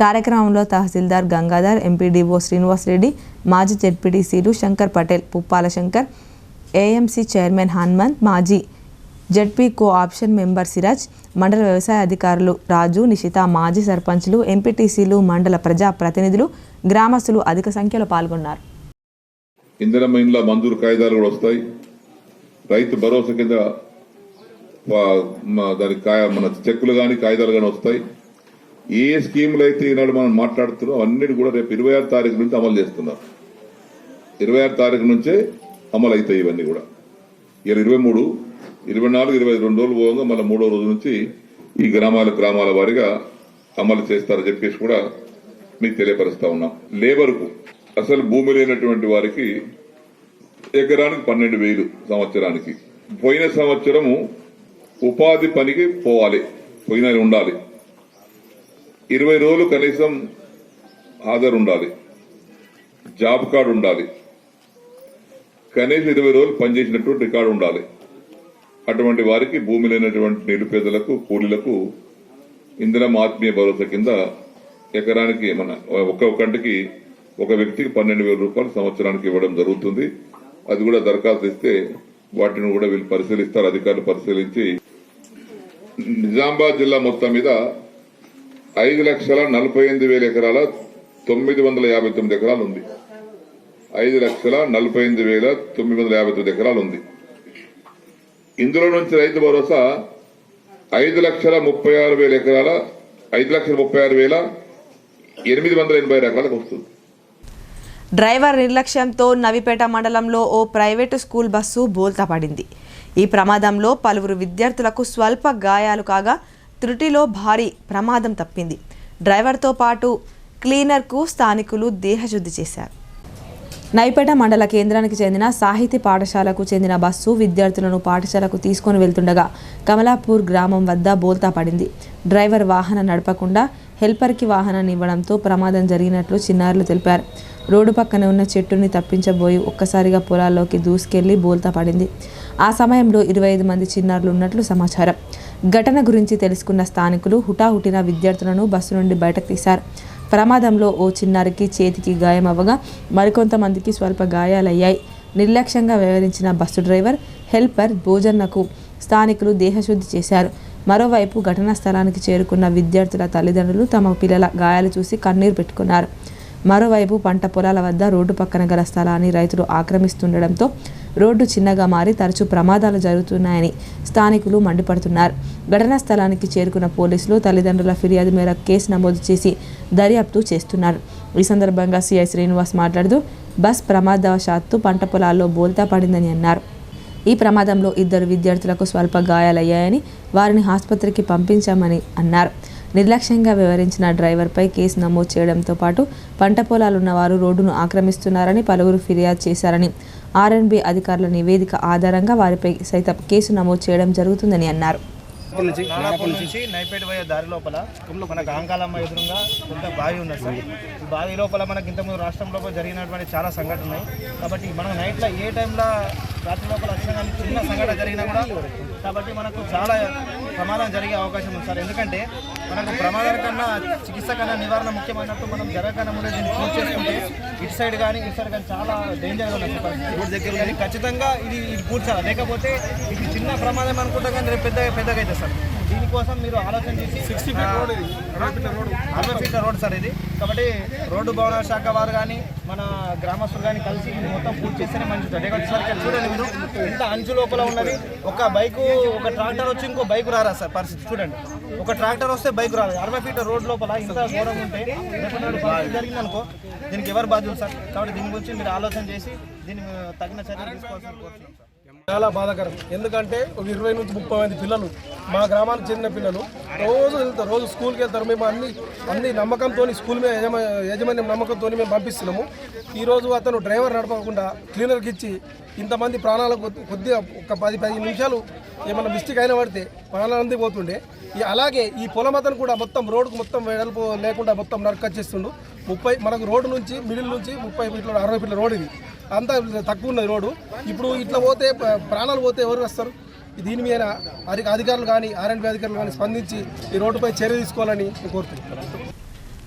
కార్యక్రమంలో తహసీల్దార్ గంగాధర్, ఎంపీడీఓ శ్రీనివాసరెడ్డి, మాజీ జెడ్పీటీసీలు శంకర్ పటేల్, పుప్పాల శంకర్, ఏఎంసీ చైర్మన్ హనుమంత్, మాజీ ZP co option member Siraj, మండల వ్యవసాయ అధికారులు రాజు, నిషిత, మాజీ సర్పంచ్లు, ఎంపీటీసీలు, మండల ప్రజా ప్రతినిధులు, గ్రామస్తులు అధిక సంఖ్యలో పాల్గొన్నారు. ఇందిరమ్మ ఇండ్ల మంజూరు కాయిదాలు కూడా వస్తాయి. రైతు భరోసా కింద దానికి మన చెక్కులు కానీ కాగితాలు కానీ వస్తాయి. ఏ స్కీములు అయితే ఈనాడు మనం మాట్లాడుతున్నాం అన్నిటి కూడా రేపు 26 తారీఖు నుంచి అమలు చేస్తున్నారు. 26 తారీఖు నుంచే అమలు అవుతాయి ఇవన్నీ కూడా. ఇలా 23, 24, 22 రోజులు పోగా మళ్ళీ 3వ రోజు నుంచి ఈ గ్రామాల వారిగా అమలు చేస్తారని చెప్పేసి కూడా మీకు తెలియపరుస్తా ఉన్నాం. లేబర్కు అసలు భూమి లేనటువంటి వారికి ఎకరానికి 12,000 సంవత్సరానికి. పోయిన సంవత్సరము ఉపాధి పనికి పోవాలి, పోయిన ఉండాలి. 20 రోజులు కనీసం హాజరు ఉండాలి, జాబ్ కార్డు ఉండాలి, కనీసం 20 రోజులు పనిచేసినటువంటి రికార్డు ఉండాలి. అటువంటి వారికి భూమి లేనటువంటి నిరుపేదలకు కూలీలకు ఇందిరమ్మ ఆత్మీయ భరోసా కింద ఎకరానికి మన ఒక్కొక్కటికి ఒక వ్యక్తికి 12,000 రూపాయలు సంవత్సరానికి ఇవ్వడం జరుగుతుంది. అది కూడా దరఖాస్తు ఇస్తే వాటిని కూడా వీళ్ళు పరిశీలిస్తారు, అధికారులు పరిశీలించి. నిజామాబాద్ జిల్లా మొత్తం మీద 5,48,000 ఎకరాల 959 ఎకరాలు ఉంది. 5,48,959 ఎకరాలు ఉంది. ఇందులో నుంచి రైతు భరోసా 5,36,000 ఎకరాల 5,36,880 ఎకరాలకు వస్తుంది. డ్రైవర్ నిర్లక్ష్యంతో నవిపేట మండలంలో ఓ ప్రైవేటు స్కూల్ బస్సు బోల్తా పడింది. ఈ ప్రమాదంలో పలువురు విద్యార్థులకు స్వల్ప గాయాలు కాగా త్రుటిలో భారీ ప్రమాదం తప్పింది. డ్రైవర్తో పాటు క్లీనర్కు స్థానికులు దేహశుద్ధి చేశారు. నవిపేట మండల కేంద్రానికి చెందిన సాహితీ పాఠశాలకు చెందిన బస్సు విద్యార్థులను పాఠశాలకు తీసుకొని వెళ్తుండగా కమలాపూర్ గ్రామం వద్ద బోల్తా పడింది. డ్రైవర్ వాహనం నడపకుండా హెల్పర్కి వాహనాన్ని ఇవ్వడంతో ప్రమాదం జరిగినట్లు చిన్నారులు తెలిపారు. రోడ్డు పక్కన ఉన్న చెట్టుని తప్పించబోయి ఒక్కసారిగా పొలాల్లోకి దూసుకెళ్లి బోల్తా పడింది. ఆ సమయంలో 25 మంది చిన్నారులు ఉన్నట్లు సమాచారం. ఘటన గురించి తెలుసుకున్న స్థానికులు హుటాహుటిన విద్యార్థులను బస్సు నుండి బయటకు తీశారు. ప్రమాదంలో ఓ చిన్నారికి చేతికి గాయం అవ్వగా మరికొంతమందికి స్వల్ప గాయాలయ్యాయి. నిర్లక్ష్యంగా వ్యవహరించిన బస్సు డ్రైవర్, హెల్పర్ భోజన్నకు స్థానికులు దేహశుద్ధి చేశారు. మరోవైపు ఘటనా స్థలానికి చేరుకున్న విద్యార్థుల తల్లిదండ్రులు తమ పిల్లల గాయాలు చూసి కన్నీరు పెట్టుకున్నారు. మరోవైపు పంట పొలాల వద్ద రోడ్డు పక్కన గల స్థలాన్ని రైతులు ఆక్రమిస్తుండడంతో రోడ్డు చిన్నగా మారి తరచూ ప్రమాదాలు జరుగుతున్నాయని స్థానికులు మండిపడుతున్నారు. ఘటనా స్థలానికి చేరుకున్న పోలీసులు తల్లిదండ్రుల ఫిర్యాదు మేరకు కేసు నమోదు చేసి దర్యాప్తు చేస్తున్నారు. ఈ సందర్భంగా సిఐ శ్రీనివాస్ మాట్లాడుతూ బస్ ప్రమాదవశాత్తు పంట పొలాల్లో బోల్తా పడిందని అన్నారు. ఈ ప్రమాదంలో 2 విద్యార్థులకు స్వల్ప గాయాలయ్యాయని వారిని ఆసుపత్రికి పంపించామని అన్నారు. నిర్లక్ష్యంగా వ్యవహరించిన డ్రైవర్పై కేసు నమోదు చేయడంతో పాటు పంట పొలాలున్న వారు రోడ్డును ఆక్రమిస్తున్నారని పలువురు ఫిర్యాదు చేశారని, ఆర్ఎన్బి అధికారుల నివేదిక ఆధారంగా వారిపై సైతం కేసు నమోదు చేయడం జరుగుతుందని అన్నారు. నుంచి నైపేట పోయే దారి లోపల మనకు ఆంకాలమ్మ ఎదురుగా కొంత బావి ఉన్నది సార్. ఈ బావి లోపల మనకి ఇంతకుముందు రాష్ట్రంలో జరిగినటువంటి చాలా సంఘటనలు ఉన్నాయి. కాబట్టి మనం నైట్లో ఏ టైంలో రాత్రి లోపల వచ్చినా కానీ చిన్న సంఘటన జరిగినా కూడా కాబట్టి మనకు చాలా ప్రమాదం జరిగే అవకాశం ఉంది సార్. ఎందుకంటే మనకు ప్రమాదం కన్నా చికిత్స కన్నా నివారణ ముఖ్యమైనట్టు మనం జరగకన్నా ముందే దీన్ని చూస్ చేసుకుంటే ఇటు సైడ్ కానీ చాలా డేంజర్గా ఉంది దగ్గర. కానీ ఖచ్చితంగా ఇది కూర్చాలి, లేకపోతే ఇది చిన్న ప్రమాదం అనుకుంటాం కానీ రేపు పెద్దగా అవుతుంది సార్. దీనికోసం మీరు ఆలోచన చేసి 60 ఫీట్ల రోడ్ సార్ ఇది. కాబట్టి రోడ్డు భవన శాఖ వారు కానీ మన గ్రామస్తులు కానీ కలిసి మొత్తం పూర్తి చేస్తేనే మంచిది. లేకపోతే సార్ ఇక్కడ చూడండి, మీరు ఎంత అంచు లోపల ఉన్నది. ఒక ట్రాక్టర్ వచ్చి ఇంకో బైక్ రారా సార్ పరిస్థితి చూడండి. ఒక ట్రాక్టర్ వస్తే బైక్ రాదు. 60 ఫీట్ల రోడ్ లోపల ఇంత ఘోరం ఉంటే జరిగిందనుకో దీనికి ఎవరు బాధ్యులు సార్? కాబట్టి దీని గురించి మీరు ఆలోచన చేసి దీన్ని తగిన చర్యలు తీసుకోవాల్సిన కోరుతున్నాం సార్. చాలా బాధాకరం. ఎందుకంటే ఒక 20 నుంచి 30 మంది పిల్లలు మా గ్రామానికి చెందిన పిల్లలు రోజు వెళ్తారు, రోజు స్కూల్కి వెళ్తారు. మేము అన్ని నమ్మకంతో స్కూల్ మీద యాజమాన్యం నమ్మకంతో మేము పంపిస్తున్నాము. ఈరోజు అతను డ్రైవర్ నడపకుండా క్లీనర్కి ఇచ్చి ఇంతమంది ప్రాణాలకు కొద్దిగా ఒక 10-15 నిమిషాలు ఏమన్నా మిస్టేక్ అయినా పడితే ప్రాణాలంది పోతుండే. అలాగే ఈ పొలం అతను కూడా మొత్తం రోడ్డుకు మొత్తం వెడల్పు లేకుండా మొత్తం నరకొచ్చేస్తుండు. మనకు రోడ్డు నుంచి మిడిల్ నుంచి 30 ఫీట్ల 60 ఫీట్ల రోడ్ ఇది అంతా తక్కువ ఉన్నది రోడ్డు. ఇప్పుడు ఇట్లా పోతే ప్రాణాలు పోతే ఎవరు వస్తారు? దీని మీద అధికారులు కానీ ఆర్ఎండ్బి అధికారులు కానీ స్పందించి ఈ రోడ్డుపై చర్య తీసుకోవాలని కోరుతున్నాను.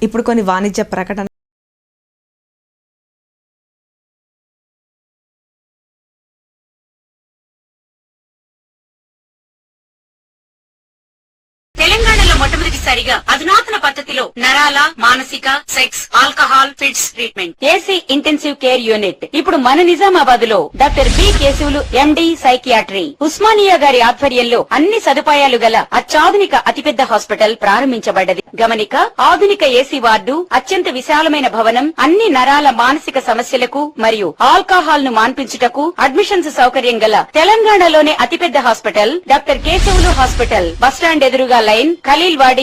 ఇప్పుడు కొన్ని వాణిజ్య ప్రకటన. తెలంగాణలో మొట్టమొదటి తప్పనిసరిగా అధునాతన పద్ధతిలో నరాల, మానసిక, sex, alcohol, fits treatment. AC intensive care unit ఇప్పుడు మన నిజామాబాద్ లో doctor B Keshavulu MD psychiatry Osmania గారి ఆధ్వర్యంలో అన్ని సదుపాయాలు గల అత్యాధునిక అతిపెద్ద హాస్పిటల్ ప్రారంభించబడ్డది. గమనిక, ఆధునిక ఏసీ వార్డు, అత్యంత విశాలమైన భవనం, అన్ని నరాల మానసిక సమస్యలకు మరియు ఆల్కహాల్ ను మాన్పించుటకు అడ్మిషన్స్ సౌకర్యం గల తెలంగాణలోనే అతిపెద్ద hospital doctor Keshavulu hospital. Bus stand ఎదురుగా లైన్, ఖలీల్వాడి.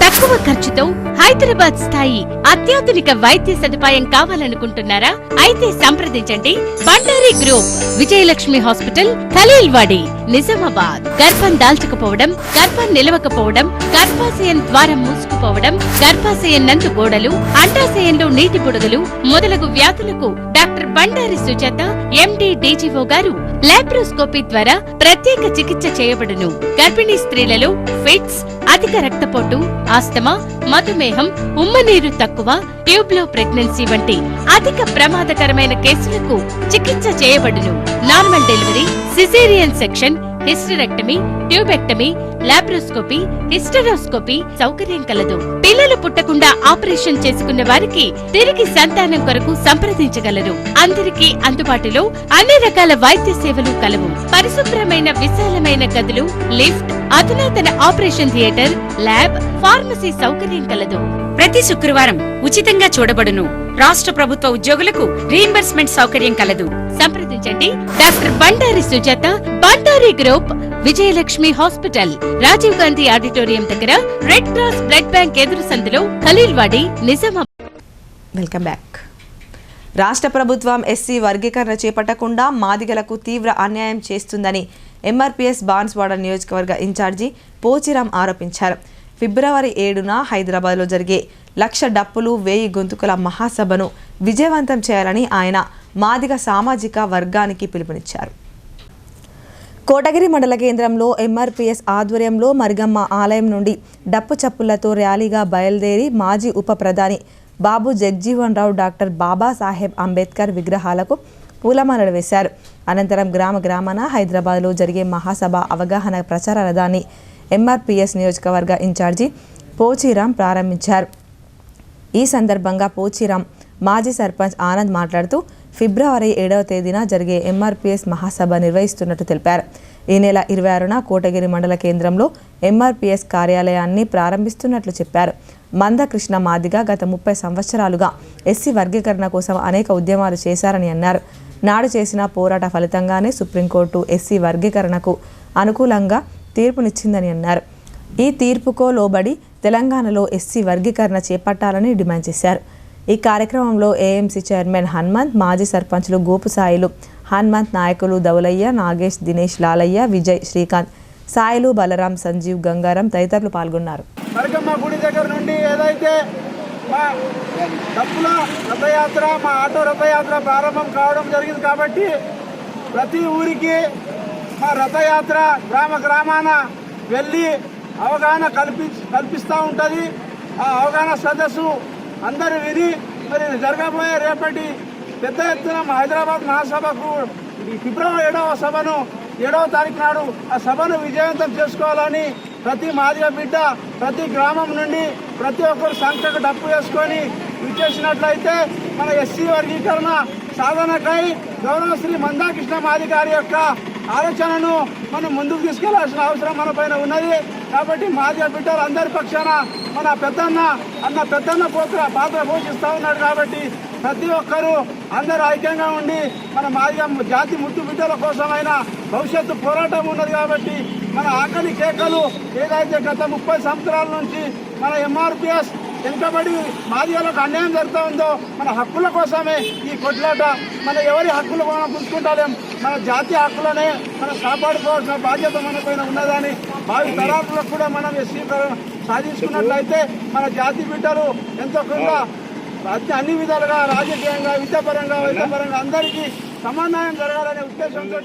తక్కువ ఖర్చుతో హైదరాబాద్ స్థాయి అత్యాధునిక వైద్య సదుపాయం కావాలనుకుంటున్నారా? అయితే సంప్రదించండి బండారి గ్రూప్, విజయలక్ష్మి హాస్పిటల్, ఖలీల్వాడి, నిజామాబాద్. గర్భం దాల్చకపోవడం, గర్భం నిలవకపోవడం, గర్భాశయం ద్వారం మూసుకుపోవడం, గర్భాశయం నందు గోడలు, అండాశయంలో నీటి బుడగలు మొదలగు వ్యాధులకు డాక్టర్ బండారి సుజాత ఎండి డీజీఓ గారు లాప్రోస్కోపీ ద్వారా ప్రత్యేక చికిత్స చేయబడును. గర్భిణీ స్త్రీలలో ఫిట్స్, అధిక రక్తపోటు, ఆస్తమా, మధుమేహం, ఉమ్మనీరు తక్కువ, ట్యూబ్లో ప్రెగ్నెన్సీ వంటి అధిక ప్రమాదకరమైన కేసులకు చికిత్స చేయబడును. Normal delivery, caesarean section, hysterectomy, tubectomy, laparoscopy, hysteroscopy సౌకర్యం కలదు. పిల్లలు పుట్టకుండా ఆపరేషన్ చేసుకున్న వారికి తిరిగి సంతానం కొరకు సంప్రదించగలరు. అందరికీ అందుబాటులో అన్ని రకాల వైద్య సేవలు కలవు. పరిశుభ్రమైన విశాలమైన గదులు, లిఫ్ట్, అధునాతన ఆపరేషన్ థియేటర్, ల్యాబ్, ఫార్మసీ సౌకర్యం కలదు. ప్రతి శుక్రవారం ఉచితంగా చూడబడును. రాష్ట్ర ప్రభుత్వ ఉద్యోగులకు రీయింబర్స్మెంట్ సౌకర్యం కలదు. సంప్రదించండి doctor Bandari Sujatha, Bandari group, Vijayalakshmi hospital, Rajiv Gandhi auditorium దగ్గర, రెడ్ క్రాస్ బ్లడ్ బ్యాంక్ ఎదురు సందులో, ఖలీల్వాడి, నిజామాబాద్. Welcome back. రాష్ట్ర ప్రభుత్వం ఎస్సీ వర్గీకరణ చేపట్టకుండా మాదిగలకు తీవ్ర అన్యాయం చేస్తుందని ఎంఆర్పీఎస్ బాన్స్వాడ నియోజకవర్గ ఇన్ఛార్జి పోచిరాం ఆరోపించారు. ఫిబ్రవరి 7న హైదరాబాద్లో జరిగే 1,00,000 డప్పులు 1000 గొంతుకుల మహాసభను విజయవంతం చేయాలని ఆయన మాదిగ సామాజిక వర్గానికి పిలుపునిచ్చారు. కోటగిరి మండల కేంద్రంలో ఎంఆర్పీఎస్ ఆధ్వర్యంలో మరిగమ్మ ఆలయం నుండి డప్పు చప్పులతో ర్యాలీగా బయలుదేరి మాజీ ఉప ప్రధాని బాబు జగ్జీవన్ రావు, డాక్టర్ బాబాసాహెబ్ అంబేద్కర్ విగ్రహాలకు పూలమాలలు వేశారు. అనంతరం గ్రామాన హైదరాబాద్లో జరిగే మహాసభ అవగాహన ప్రచార రథాన్ని ఎంఆర్పీఎస్ నియోజకవర్గ ఇన్ఛార్జి పోచిరాం ప్రారంభించారు. ఈ సందర్భంగా పోచిరాం మాజీ సర్పంచ్ ఆనంద్ మాట్లాడుతూ ఫిబ్రవరి 7వ తేదీన జరిగే ఎంఆర్పీఎస్ మహాసభ నిర్వహిస్తున్నట్టు తెలిపారు. ఈ నెల 26న కోటగిరి మండల కేంద్రంలో ఎంఆర్పీఎస్ కార్యాలయాన్ని ప్రారంభిస్తున్నట్లు చెప్పారు. మందకృష్ణ మాదిగ గత 30 సంవత్సరాలుగా ఎస్సీ వర్గీకరణ కోసం అనేక ఉద్యమాలు చేశారని అన్నారు. నాడు చేసిన పోరాట ఫలితంగానే సుప్రీంకోర్టు ఎస్సీ వర్గీకరణకు అనుకూలంగా తీర్పునిచ్చిందని అన్నారు. ఈ తీర్పుకో లోబడి తెలంగాణలో ఎస్సీ వర్గీకరణ చేపట్టాలని డిమాండ్ చేశారు. ఈ కార్యక్రమంలో ఏఎంసీ చైర్మన్ హనుమంత్, మాజీ సర్పంచ్లు గోపు సాయిలు, హనుమంత్, నాయకులు దౌలయ్య, నాగేష్, దినేష్, లాలయ్య, విజయ్, శ్రీకాంత్, సాయిలు, బలరాం, సంజీవ్, గంగారం తదితరులు పాల్గొన్నారు. మరికమ్మ గుడి దగ్గర నుండి ఏదైతే మా డప్పుల రథయాత్ర, మా ఆటో రథయాత్ర ప్రారంభం కావడం జరిగింది కాబట్టి ప్రతి ఊరికి మా రథయాత్ర గ్రామాన వెళ్ళి అవగాహన కల్పిస్తూ ఉంటుంది. ఆ అవగాహన సదస్సు అందరూ విని మరి జరగబోయే రేపటి పెద్ద ఎత్తున హైదరాబాద్ మహాసభకు ఫిబ్రవరి 7వ సభను 7వ తారీఖు నాడు ఆ సభను విజయవంతం చేసుకోవాలని ప్రతి మాదిగ బిడ్డ ప్రతి గ్రామం నుండి ప్రతి ఒక్కరు సంఖ్యకు డప్పు వేసుకొని విచ్చేసినట్లయితే మన ఎస్సీ వర్గీకరణ సాధనకై గౌరవ శ్రీ మందాకృష్ణ మాదిగ గారి యొక్క ఆలోచనను మనం ముందుకు తీసుకెళ్లాల్సిన అవసరం మన పైన ఉన్నది. కాబట్టి మాదిగ బిడ్డలు అందరి పక్షాన మన పెద్దన్న పాత్ర పోషిస్తూ ఉన్నాడు. కాబట్టి ప్రతి ఒక్కరూ అందరూ ఐక్యంగా ఉండి మన మాదిగ జాతి ముద్దు బిడ్డల కోసమైనా భవిష్యత్తు పోరాటం ఉన్నది. కాబట్టి మన ఆకలి కేకలు ఏదైతే గత 30 సంవత్సరాల నుంచి మన ఎంఆర్పీఎస్ వెనుకబడి మాదిగలకు అన్యాయం జరుగుతూ ఉందో మన హక్కుల కోసమే ఈ కొట్లాట. మన ఎవరి హక్కులు మనం పుంజుకుంటాలేం, మన జాతీయ హక్కులనే మనం కాపాడుకోవాల్సిన బాధ్యత మన పైన ఉన్నదని భావి తరాలకు కూడా మనం ఎస్సీ సాధించుకున్నట్లయితే మన జాతి బిడ్డలు ఎంతో కొంత అన్ని విధాలుగా రాజకీయంగా, విద్యాపరంగా, వైద్యపరంగా అందరికీ సమాన్యాయం జరగాలనే ఉద్దేశంతో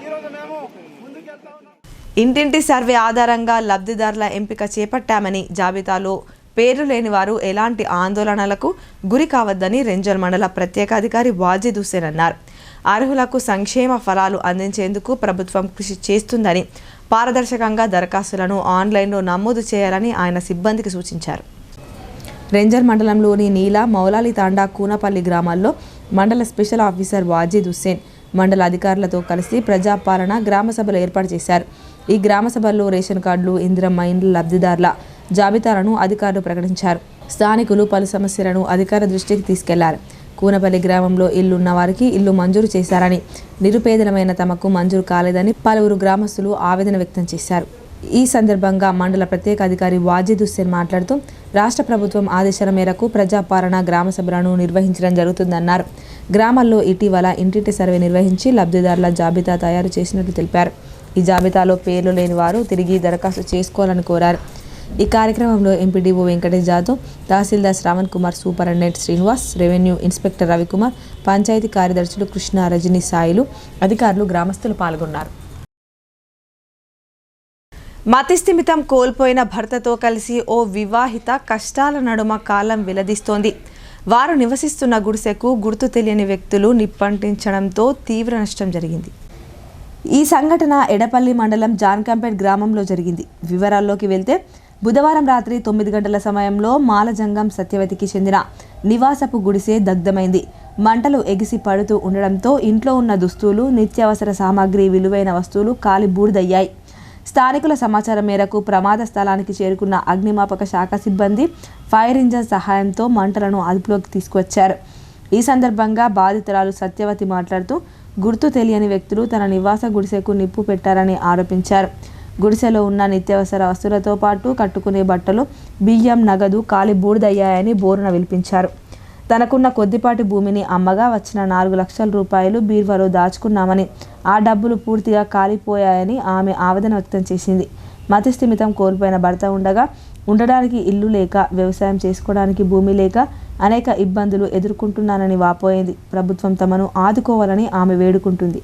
ఈరోజు మేము ముందుకెళ్తా ఉన్నాం. ఇంటింటి సర్వే ఆధారంగా లబ్ధిదారుల ఎంపిక చేపట్టామని, జాబితాలో పేర్లు లేని వారు ఎలాంటి ఆందోళనలకు గురి కావద్దని రెంజల్ మండల ప్రత్యేకాధికారి వాజిద్ హుసేన్ అన్నారు. అర్హులకు సంక్షేమ ఫలాలు అందించేందుకు ప్రభుత్వం కృషి చేస్తుందని, పారదర్శకంగా దరఖాస్తులను ఆన్లైన్లో నమోదు చేయాలని ఆయన సిబ్బందికి సూచించారు. రేంజర్ మండలంలోని నీల, మౌలాలి తాండా, కూనపల్లి గ్రామాల్లో మండల స్పెషల్ ఆఫీసర్ వాజీద్ హుస్సేన్ మండల అధికారులతో కలిసి ప్రజాపాలన గ్రామ సభలు ఏర్పాటు చేశారు. ఈ గ్రామ సభల్లో రేషన్ కార్డులు, ఇందిరమ్మ ఇండ్ల లబ్ధిదారుల జాబితాలను అధికారులు ప్రకటించారు. స్థానికులు పలు సమస్యలను అధికార దృష్టికి తీసుకెళ్లారు. కూనపల్లి గ్రామంలో ఇల్లున్న వారికి ఇల్లు మంజూరు చేశారని, నిరుపేదలమైన తమకు మంజూరు కాలేదని పలువురు గ్రామస్తులు ఆవేదన వ్యక్తం చేశారు. ఈ సందర్భంగా మండల ప్రత్యేక అధికారి వాజీద్ హుస్సేన్ మాట్లాడుతూ రాష్ట్ర ప్రభుత్వం ఆదేశాల మేరకు ప్రజాపాలన గ్రామ సభలను నిర్వహించడం జరుగుతుందన్నారు. గ్రామాల్లో ఇటీవల ఇంటింటి సర్వే నిర్వహించి లబ్ధిదారుల జాబితా తయారు చేసినట్లు తెలిపారు. ఈ జాబితాలో పేర్లు లేని వారు తిరిగి దరఖాస్తు చేసుకోవాలని కోరారు. ఈ కార్యక్రమంలో MPDO Venkatesh Jadhav, tahsildar Shravan Kumar, superintendent Srinivas, revenue inspector Ravikumar, panchayat కార్యదర్శులు కృష్ణ, రజనీ, సాయిలు, అధికారులు, గ్రామస్తులు పాల్గొన్నారు. మతిస్థిమితం కోల్పోయిన భర్తతో కలిసి ఓ వివాహిత కష్టాల నడుమ కాలం వెల్లదీస్తోంది. వారు నివసిస్తున్న గుడిసెకు గుర్తు తెలియని వ్యక్తులు నిప్పంటించడంతో తీవ్ర నష్టం జరిగింది. ఈ సంఘటన ఎడపల్లి మండలం జాన్కంపేట్ గ్రామంలో జరిగింది. వివరాల్లోకి వెళ్తే బుధవారం రాత్రి 9 గంటల సమయంలో మాలజంగం సత్యవతికి చెందిన నివాసపు గుడిసె దగ్ధమైంది. మంటలు ఎగిసి పడుతూ ఉండడంతో ఇంట్లో ఉన్న దుస్తులు, నిత్యావసర సామాగ్రి, విలువైన వస్తువులు కాలి బూడిదయ్యాయి. స్థానికుల సమాచారం మేరకు ప్రమాద స్థలానికి చేరుకున్న అగ్నిమాపక శాఖ సిబ్బంది ఫైర్ ఇంజన్ సహాయంతో మంటలను అదుపులోకి తీసుకువచ్చారు. ఈ సందర్భంగా బాధితురాలు సత్యవతి మాట్లాడుతూ గుర్తు తెలియని వ్యక్తులు తన నివాస గుడిసెకు నిప్పు పెట్టారని ఆరోపించారు. గుడిసెలో ఉన్న నిత్యావసర వస్తువులతో పాటు కట్టుకునే బట్టలు, బియ్యం, నగదు కాలి బూడిదయ్యాయని బోరున విలిపించారు. తనకున్న కొద్దిపాటి భూమిని అమ్మగా వచ్చిన 4 లక్షల రూపాయలు బీరువాలో దాచుకున్నామని, ఆ డబ్బులు పూర్తిగా కాలిపోయాయని ఆమె ఆవేదన వ్యక్తం చేసింది. మతిస్థిమితం కోల్పోయిన భర్త ఉండగా ఉండడానికి ఇల్లు లేక, వ్యవసాయం చేసుకోవడానికి భూమి లేక అనేక ఇబ్బందులు ఎదుర్కొంటున్నానని వాపోయింది. ప్రభుత్వం తమను ఆదుకోవాలని ఆమె వేడుకుంటుంది.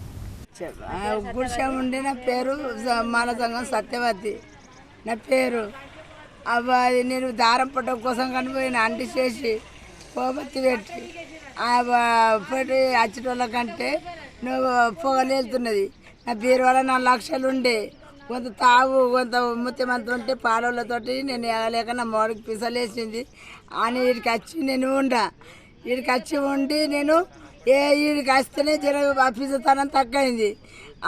గుడిసె ఉండి నా పేరు మాలసంగం సత్యవతి. నా పేరు అది నేను దారం పట్టడం కోసం కనిపోయిన అంటి చేసి పోబత్తి పెట్టి పెట్టి అచ్చటోళ్ళ కంటే నువ్వు పొగలేలుతున్నది. నా బీరువాల 4 లక్షలు ఉండే, కొంత తావు, కొంత ముత్యమంతం ఉంటే పాలతోటి నేను ఎగలేక నా మోడికి పిసలేసింది అని వీడికి వచ్చి నేను వీడికి వచ్చి ఉండి నేను వీడికి వస్తేనే జర పిసతనం తగ్గైంది.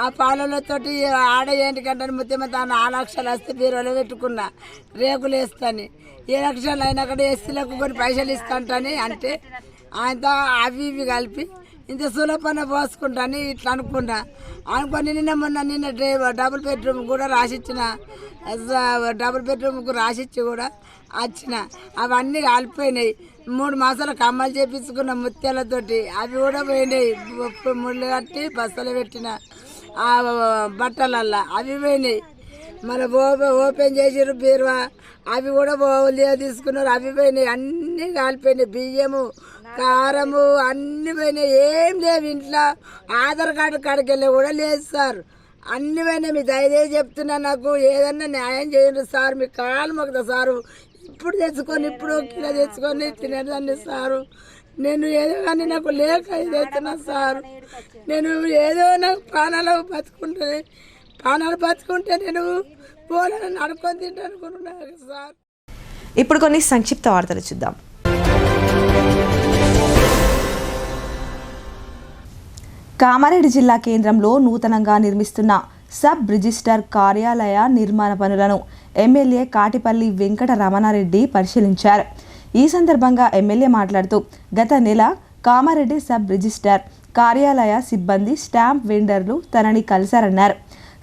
ఆ పాలతోటి ఆడ ఏంటికంటే ముత్యమంతం 4 లక్షలు వస్తే బీరువాలో పెట్టుకున్నా, రేకులు వేస్తాను. 7 లక్షలు అయినాక ఎస్సీలకు కొన్ని పైసలు ఇస్తాంటని అంటే ఆయనతో అవి ఇవి కలిపి ఇంత సులభన పోసుకుంటాను ఇట్లా అనుకొని నిన్న డబుల్ బెడ్రూమ్ కూడా రాసిచ్చిన, డబుల్ బెడ్రూమ్కు రాసిచ్చి కూడా వచ్చిన. అవన్నీ కాలిపోయినాయి. 3 మాసాల కమ్మలు చేపించుకున్న ముత్యాలతోటి అవి కూడా పోయినాయి. ముళ్ళు కట్టి బస్తలు పెట్టిన ఆ బట్టలల్లా అవి పోయినాయి. మళ్ళీ ఓపెన్ చేసిర్రు బీరువా, అవి కూడా తీసుకున్నారు, అవి పోయినాయి. అన్నీ కాలిపోయినాయి. బియ్యము, కారము అన్నీ పోయినాయి. ఏం లేవు ఇంట్లో. ఆధార్ కార్డు కాడికి వెళ్ళి కూడా లేదు సార్. అన్నీ పోయినాయి. మీ దయచేసి చెప్తున్నా, నాకు ఏదన్నా న్యాయం చేయండి సార్. మీ కాలు మొక్కుతా సారు. ఇప్పుడు తెచ్చుకొని ఇప్పుడు కిలో తెచ్చుకొని తినేదాన్ని సారు. నేను ఏదో కానీ నాకు లేక ఇది అవుతున్నా సార్. నేను ఏదో నాకు ప్రాణాలు బతుకుంటే నేను పోలని నడుకొని తింటా అనుకుంటున్నాను సార్. ఇప్పుడు కొన్ని సంక్షిప్త వార్తలు చూద్దాం. కామారెడ్డి జిల్లా కేంద్రంలో నూతనంగా నిర్మిస్తున్న సబ్ రిజిస్టర్ కార్యాలయ నిర్మాణ పనులను ఎమ్మెల్యే కాటిపల్లి వెంకట రమణారెడ్డి పరిశీలించారు. ఈ సందర్భంగా ఎమ్మెల్యే మాట్లాడుతూ గత నెల కామారెడ్డి సబ్ రిజిస్టర్ కార్యాలయ సిబ్బంది, స్టాంప్ వెండర్లు తనని కలిశారన్నారు.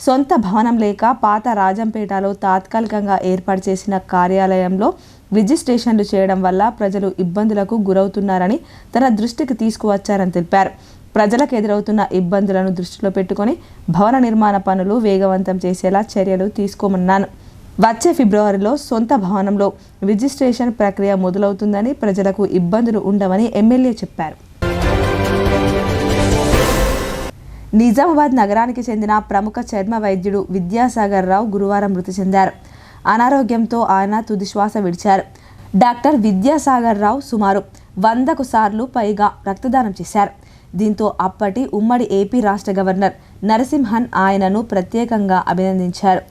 సొంత భవనం లేక పాత రాజంపేటలో తాత్కాలికంగా ఏర్పాటు చేసిన కార్యాలయంలో రిజిస్ట్రేషన్లు చేయడం వల్ల ప్రజలు ఇబ్బందులకు గురవుతున్నారని తన దృష్టికి తీసుకువచ్చారని తెలిపారు. ప్రజలకు ఎదురవుతున్న ఇబ్బందులను దృష్టిలో పెట్టుకుని భవన నిర్మాణ పనులు వేగవంతం చేసేలా చర్యలు తీసుకోమన్నాను. వచ్చే ఫిబ్రవరిలో సొంత భవనంలో రిజిస్ట్రేషన్ ప్రక్రియ మొదలవుతుందని, ప్రజలకు ఇబ్బందులు ఉండవని ఎమ్మెల్యే చెప్పారు. నిజామాబాద్ నగరానికి చెందిన ప్రముఖ చర్మ వైద్యుడు విద్యాసాగర్ రావు గురువారం మృతి చెందారు. అనారోగ్యంతో ఆయన తుదిశ్వాస విడిచారు. డాక్టర్ విద్యాసాగర్ రావు సుమారు 100కు సార్లు పైగా రక్తదానం చేశారు. దీంతో అప్పటి ఉమ్మడి ఏపీ రాష్ట్ర గవర్నర్ నరసింహన్ ఆయనను ప్రత్యేకంగా అభినందించారు.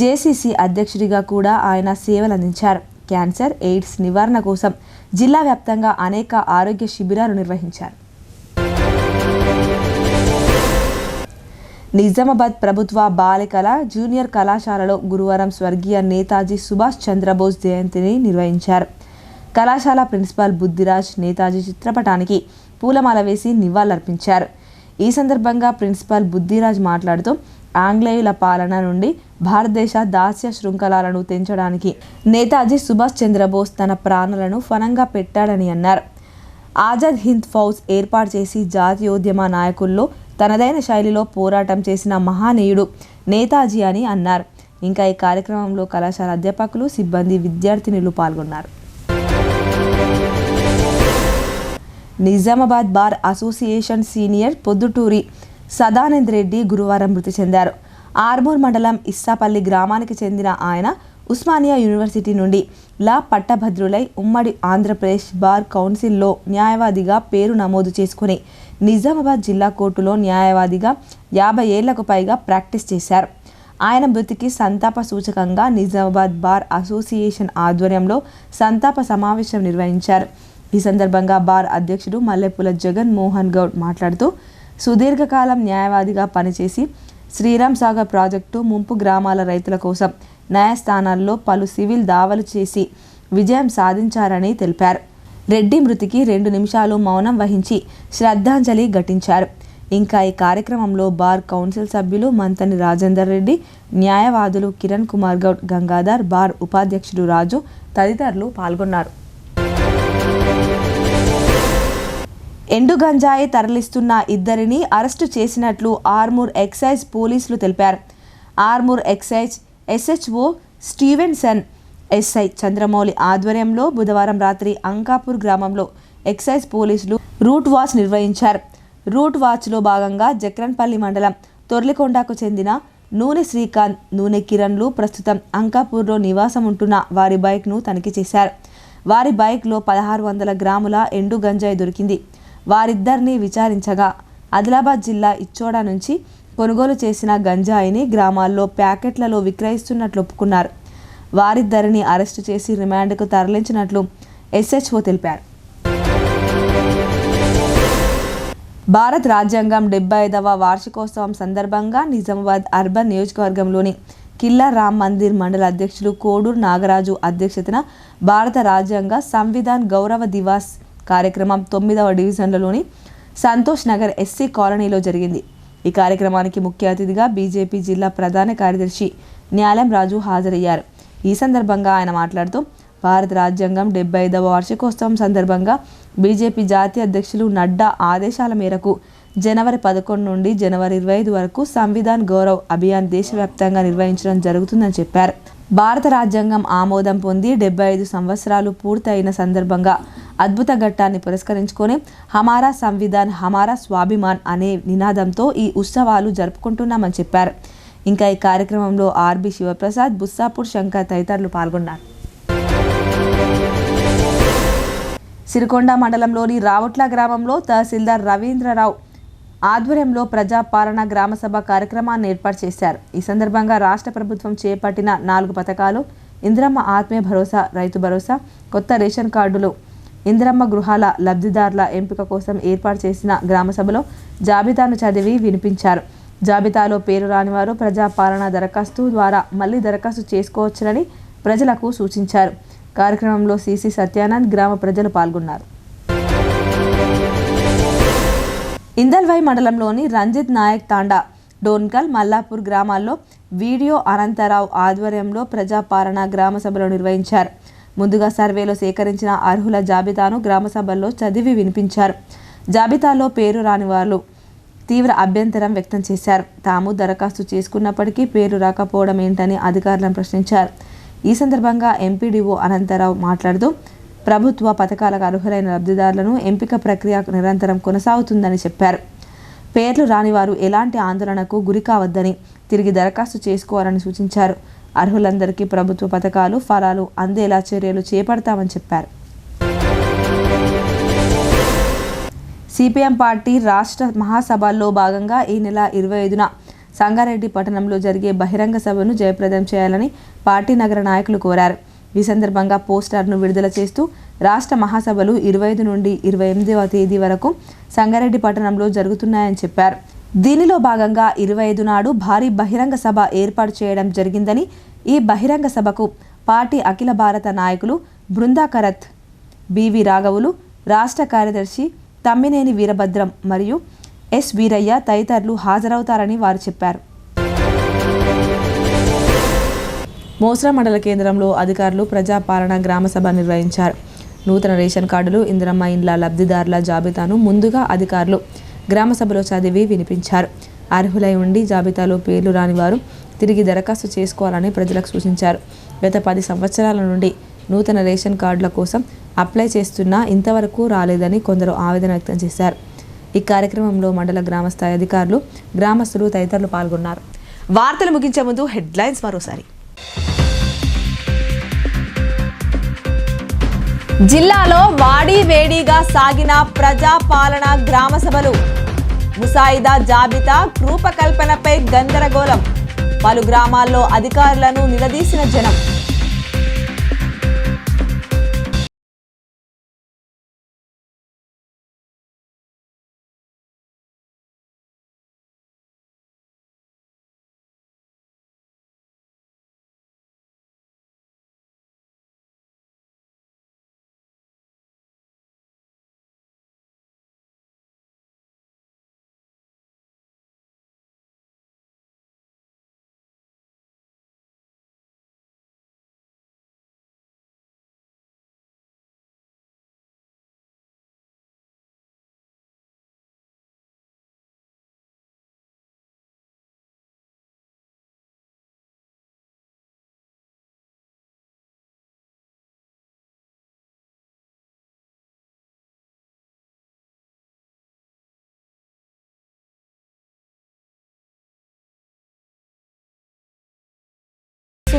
జేసీసీ అధ్యక్షుడిగా కూడా ఆయన సేవలందించారు. క్యాన్సర్, ఎయిడ్స్ నివారణ కోసం జిల్లా వ్యాప్తంగా అనేక ఆరోగ్య శిబిరాలు నిర్వహించారు. నిజామాబాద్ ప్రభుత్వ బాలికల జూనియర్ కళాశాలలో గురువారం స్వర్గీయ నేతాజీ సుభాష్ చంద్రబోస్ జయంతిని నిర్వహించారు. కళాశాల ప్రిన్సిపాల్ బుద్ధిరాజ్ నేతాజీ చిత్రపటానికి పూలమాల వేసి నివాళులర్పించారు. ఈ సందర్భంగా ప్రిన్సిపాల్ బుద్ధిరాజ్ మాట్లాడుతూ ఆంగ్లేయుల పాలన నుండి భారతదేశ దాస్య శృంఖలాలను తెంచడానికి నేతాజీ సుభాష్ చంద్రబోస్ తన ప్రాణాలను ఫనంగా పెట్టాడని అన్నారు. ఆజాద్ హింద్ ఫౌజ్ ఏర్పాటు చేసి జాతీయోద్యమ నాయకుల్లో తనదైన శైలిలో పోరాటం చేసిన మహానీయుడు నేతాజీ అని అన్నారు. ఇంకా ఈ కార్యక్రమంలో కళాశాల అధ్యాపకులు, సిబ్బంది, విద్యార్థినులు పాల్గొన్నారు. Nizamabad bar association senior Podduturi Sadanand Reddy గురువారం మృతి చెందారు. ఆర్మూర్ మండలం ఇస్సాపల్లి గ్రామానికి చెందిన ఆయన ఉస్మానియా యూనివర్సిటీ నుండి లా పట్టభద్రులై ఉమ్మడి ఆంధ్రప్రదేశ్ బార్ కౌన్సిల్లో న్యాయవాదిగా పేరు నమోదు చేసుకుని నిజామాబాద్ జిల్లా కోర్టులో న్యాయవాదిగా 50 ఏళ్లకు పైగా ప్రాక్టీస్ చేశారు. ఆయన మృతికి సంతాప సూచకంగా నిజామాబాద్ బార్ అసోసియేషన్ ఆధ్వర్యంలో సంతాప సమావేశం నిర్వహించారు. ఈ సందర్భంగా బార్ అధ్యక్షుడు మల్లెపూల జగన్ మోహన్ గౌడ్ మాట్లాడుతూ సుదీర్ఘకాలం న్యాయవాదిగా పనిచేసి శ్రీరామ్ సాగర్ ప్రాజెక్టు ముంపు గ్రామాల రైతుల కోసం న్యాయస్థానాల్లో పలు సివిల్ దావలు చేసి విజయం సాధించారని తెలిపారు. రెడ్డి మృతికి 2 నిమిషాలు మౌనం వహించి శ్రద్ధాంజలి ఘటించారు. ఇంకా ఈ కార్యక్రమంలో బార్ కౌన్సిల్ సభ్యులు మంతని రాజేందర్ రెడ్డి, న్యాయవాదులు కిరణ్ కుమార్ గౌడ్, గంగాధర్, బార్ ఉపాధ్యక్షుడు రాజు తదితరులు పాల్గొన్నారు. ఎండు గంజాయి తరలిస్తున్న 2 అరెస్టు చేసినట్లు ఆర్మూర్ ఎక్సైజ్ పోలీసులు తెలిపారు. Armoor excise SHO Stevenson, SI Chandramouli ఆధ్వర్యంలో బుధవారం రాత్రి అంకాపూర్ గ్రామంలో ఎక్సైజ్ పోలీసులు రూట్ వాచ్ నిర్వహించారు. రూట్ వాచ్లో భాగంగా జక్రన్పల్లి మండలం తొర్లికొండకు చెందిన నూనె శ్రీకాంత్, నూనె కిరణ్లు ప్రస్తుతం అంకాపూర్లో నివాసం ఉంటున్న వారి బైక్ను తనిఖీ చేశారు. వారి బైక్లో 1600 గ్రాముల ఎండు గంజాయి దొరికింది. వారిద్దరిని విచారించగా ఆదిలాబాద్ జిల్లా ఇచ్చోడ నుంచి కొనుగోలు చేసిన గంజాయిని గ్రామాల్లో ప్యాకెట్లలో విక్రయిస్తున్నట్లు ఒప్పుకున్నారు. వారిద్దరిని అరెస్టు చేసి రిమాండ్కు తరలించినట్లు SHO తెలిపారు. భారత రాజ్యాంగం 75వ వార్షికోత్సవం సందర్భంగా నిజామాబాద్ అర్బన్ నియోజకవర్గంలోని కిల్లా రామ్ మందిర్ మండల అధ్యక్షులు కోడూరు నాగరాజు అధ్యక్షతన భారత రాజ్యాంగ సంవిధాన్ గౌరవ దివాస్ కార్యక్రమం 9వ డివిజన్లలోని సంతోష్ నగర్ SC కాలనీలో జరిగింది. ఈ కార్యక్రమానికి ముఖ్య అతిథిగా బీజేపీ జిల్లా ప్రధాన కార్యదర్శి న్యాలం రాజు హాజరయ్యారు. ఈ సందర్భంగా ఆయన మాట్లాడుతూ భారత రాజ్యాంగం 75వ వార్షికోత్సవం సందర్భంగా బీజేపీ జాతీయ అధ్యక్షులు నడ్డా ఆదేశాల మేరకు జనవరి 11 నుండి జనవరి 25 వరకు సంవిధాన్ గౌరవ్ అభియాన్ దేశవ్యాప్తంగా నిర్వహించడం జరుగుతుందని చెప్పారు. భారత రాజ్యాంగం ఆమోదం పొంది 75 సంవత్సరాలు పూర్తయిన సందర్భంగా అద్భుత ఘట్టాన్ని పురస్కరించుకొని హమారా సంవిధాన్ హమారా స్వాభిమాన్ అనే నినాదంతో ఈ ఉత్సవాలు జరుపుకుంటున్నామని చెప్పారు. ఇంకా ఈ కార్యక్రమంలో RB శివప్రసాద్, బుస్సాపూర్ శంకర్ తదితరులు పాల్గొన్నారు. సిరికొండ మండలంలోని రావుట్ల గ్రామంలో తహసీల్దార్ రవీంద్రరావు ఆధ్వర్యంలో ప్రజాపాలన గ్రామసభ కార్యక్రమాన్ని ఏర్పాటు చేశారు. ఈ సందర్భంగా రాష్ట్ర ప్రభుత్వం చేపట్టిన 4 పథకాలు, ఇందిరమ్మ ఆత్మీయ భరోసా, రైతు భరోసా, కొత్త రేషన్ కార్డులు, ఇందిరమ్మ గృహాల లబ్ధిదారుల ఎంపిక కోసం ఏర్పాటు చేసిన గ్రామసభలో జాబితాను చదివి వినిపించారు. జాబితాలో పేరు రాని వారు ప్రజాపాలన దరఖాస్తు ద్వారా మళ్లీ దరఖాస్తు చేసుకోవచ్చునని ప్రజలకు సూచించారు. కార్యక్రమంలో CC సత్యానంద్, గ్రామ ప్రజలు పాల్గొన్నారు. ఇందల్వై మండలంలోని రంజిత్ నాయక్ తాండా, డోన్కల్, మల్లాపూర్ గ్రామాల్లో వీడియో అనంతరావు ఆధ్వర్యంలో ప్రజాపాలన గ్రామ సభలు నిర్వహించారు. ముందుగా సర్వేలో సేకరించిన అర్హుల జాబితాను గ్రామ సభల్లో చదివి వినిపించారు. జాబితాలో పేరు రాని వారు తీవ్ర అభ్యంతరం వ్యక్తం చేశారు. తాము దరఖాస్తు చేసుకున్నప్పటికీ పేరు రాకపోవడం ఏంటని అధికారులను ప్రశ్నించారు. ఈ సందర్భంగా ఎంపీడీఓ అనంతరావు మాట్లాడుతూ ప్రభుత్వ పథకాలకు అర్హులైన లబ్ధిదారులను ఎంపిక ప్రక్రియ నిరంతరం కొనసాగుతుందని చెప్పారు. పేర్లు రాని వారు ఎలాంటి ఆందోళనకు గురి కావద్దని, తిరిగి దరఖాస్తు చేసుకోవాలని సూచించారు. అర్హులందరికీ ప్రభుత్వ పథకాలు, ఫలాలు అందేలా చర్యలు చేపడతామని చెప్పారు. సిపిఎం పార్టీ రాష్ట్ర మహాసభల్లో భాగంగా ఈ నెల 25న సంగారెడ్డి పట్టణంలో జరిగే బహిరంగ సభను జయప్రదం చేయాలని పార్టీ నగర నాయకులు కోరారు. ఈ సందర్భంగా పోస్టర్ను విడుదల చేస్తూ రాష్ట్ర మహాసభలు 25 నుండి 28వ తేదీ వరకు సంగారెడ్డి పట్టణంలో జరుగుతున్నాయని చెప్పారు. దీనిలో భాగంగా 25 నాడు భారీ బహిరంగ సభ ఏర్పాటు చేయడం జరిగిందని, ఈ బహిరంగ సభకు పార్టీ అఖిల భారత నాయకులు బృందాకరత్, బివి రాఘవులు, రాష్ట్ర కార్యదర్శి తమ్మినేని వీరభద్రం మరియు ఎస్ వీరయ్య తదితరులు హాజరవుతారని వారు చెప్పారు. మోస్రా మండల కేంద్రంలో అధికారులు ప్రజాపాలన గ్రామ సభ నిర్వహించారు. నూతన రేషన్ కార్డులు, ఇందిరమ్మ ఇండ్ల లబ్ధిదారుల జాబితాను ముందుగా అధికారులు గ్రామ సభలో చదివి వినిపించారు. అర్హులై ఉండి జాబితాలో పేర్లు రాని వారు తిరిగి దరఖాస్తు చేసుకోవాలని ప్రజలకు సూచించారు. గత 10 సంవత్సరాల నుండి నూతన రేషన్ కార్డుల కోసం అప్లై చేస్తున్నా ఇంతవరకు రాలేదని కొందరు ఆవేదన వ్యక్తం చేశారు. ఈ కార్యక్రమంలో మండల గ్రామస్థాయి అధికారులు, గ్రామస్తులు తదితరులు పాల్గొన్నారు. వార్తలు ముగించే ముందు హెడ్లైన్స్ మరోసారి. జిల్లాలో వాడి వేడిగా సాగిన ప్రజాపాలన గ్రామ సభలు. ముసాయిదా జాబితా రూపకల్పనపై గందరగోళం. పలు గ్రామాల్లో అధికారులను నిలదీసిన జనం.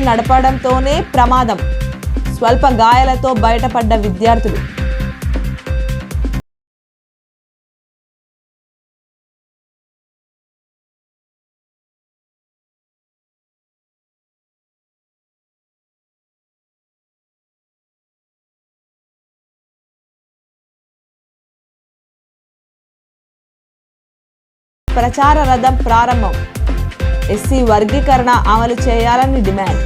నడపడంతోనే ప్రమాదం. స్వల్ప గాయాలతో బయటపడ్డ విద్యార్థులు. ప్రచార రథం ప్రారంభం. ఎస్సీ వర్గీకరణ అమలు చేయాలని డిమాండ్.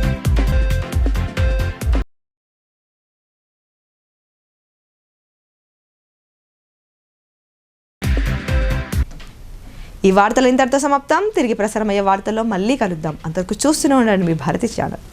ఈ వార్తలు ఇంతటితో సమాప్తం. తిరిగి ప్రసారమయ్యే వార్తల్లో మళ్ళీ కలుద్దాం. అంతవరకు చూస్తూనే ఉండండి మీ భారతి ఛానల్.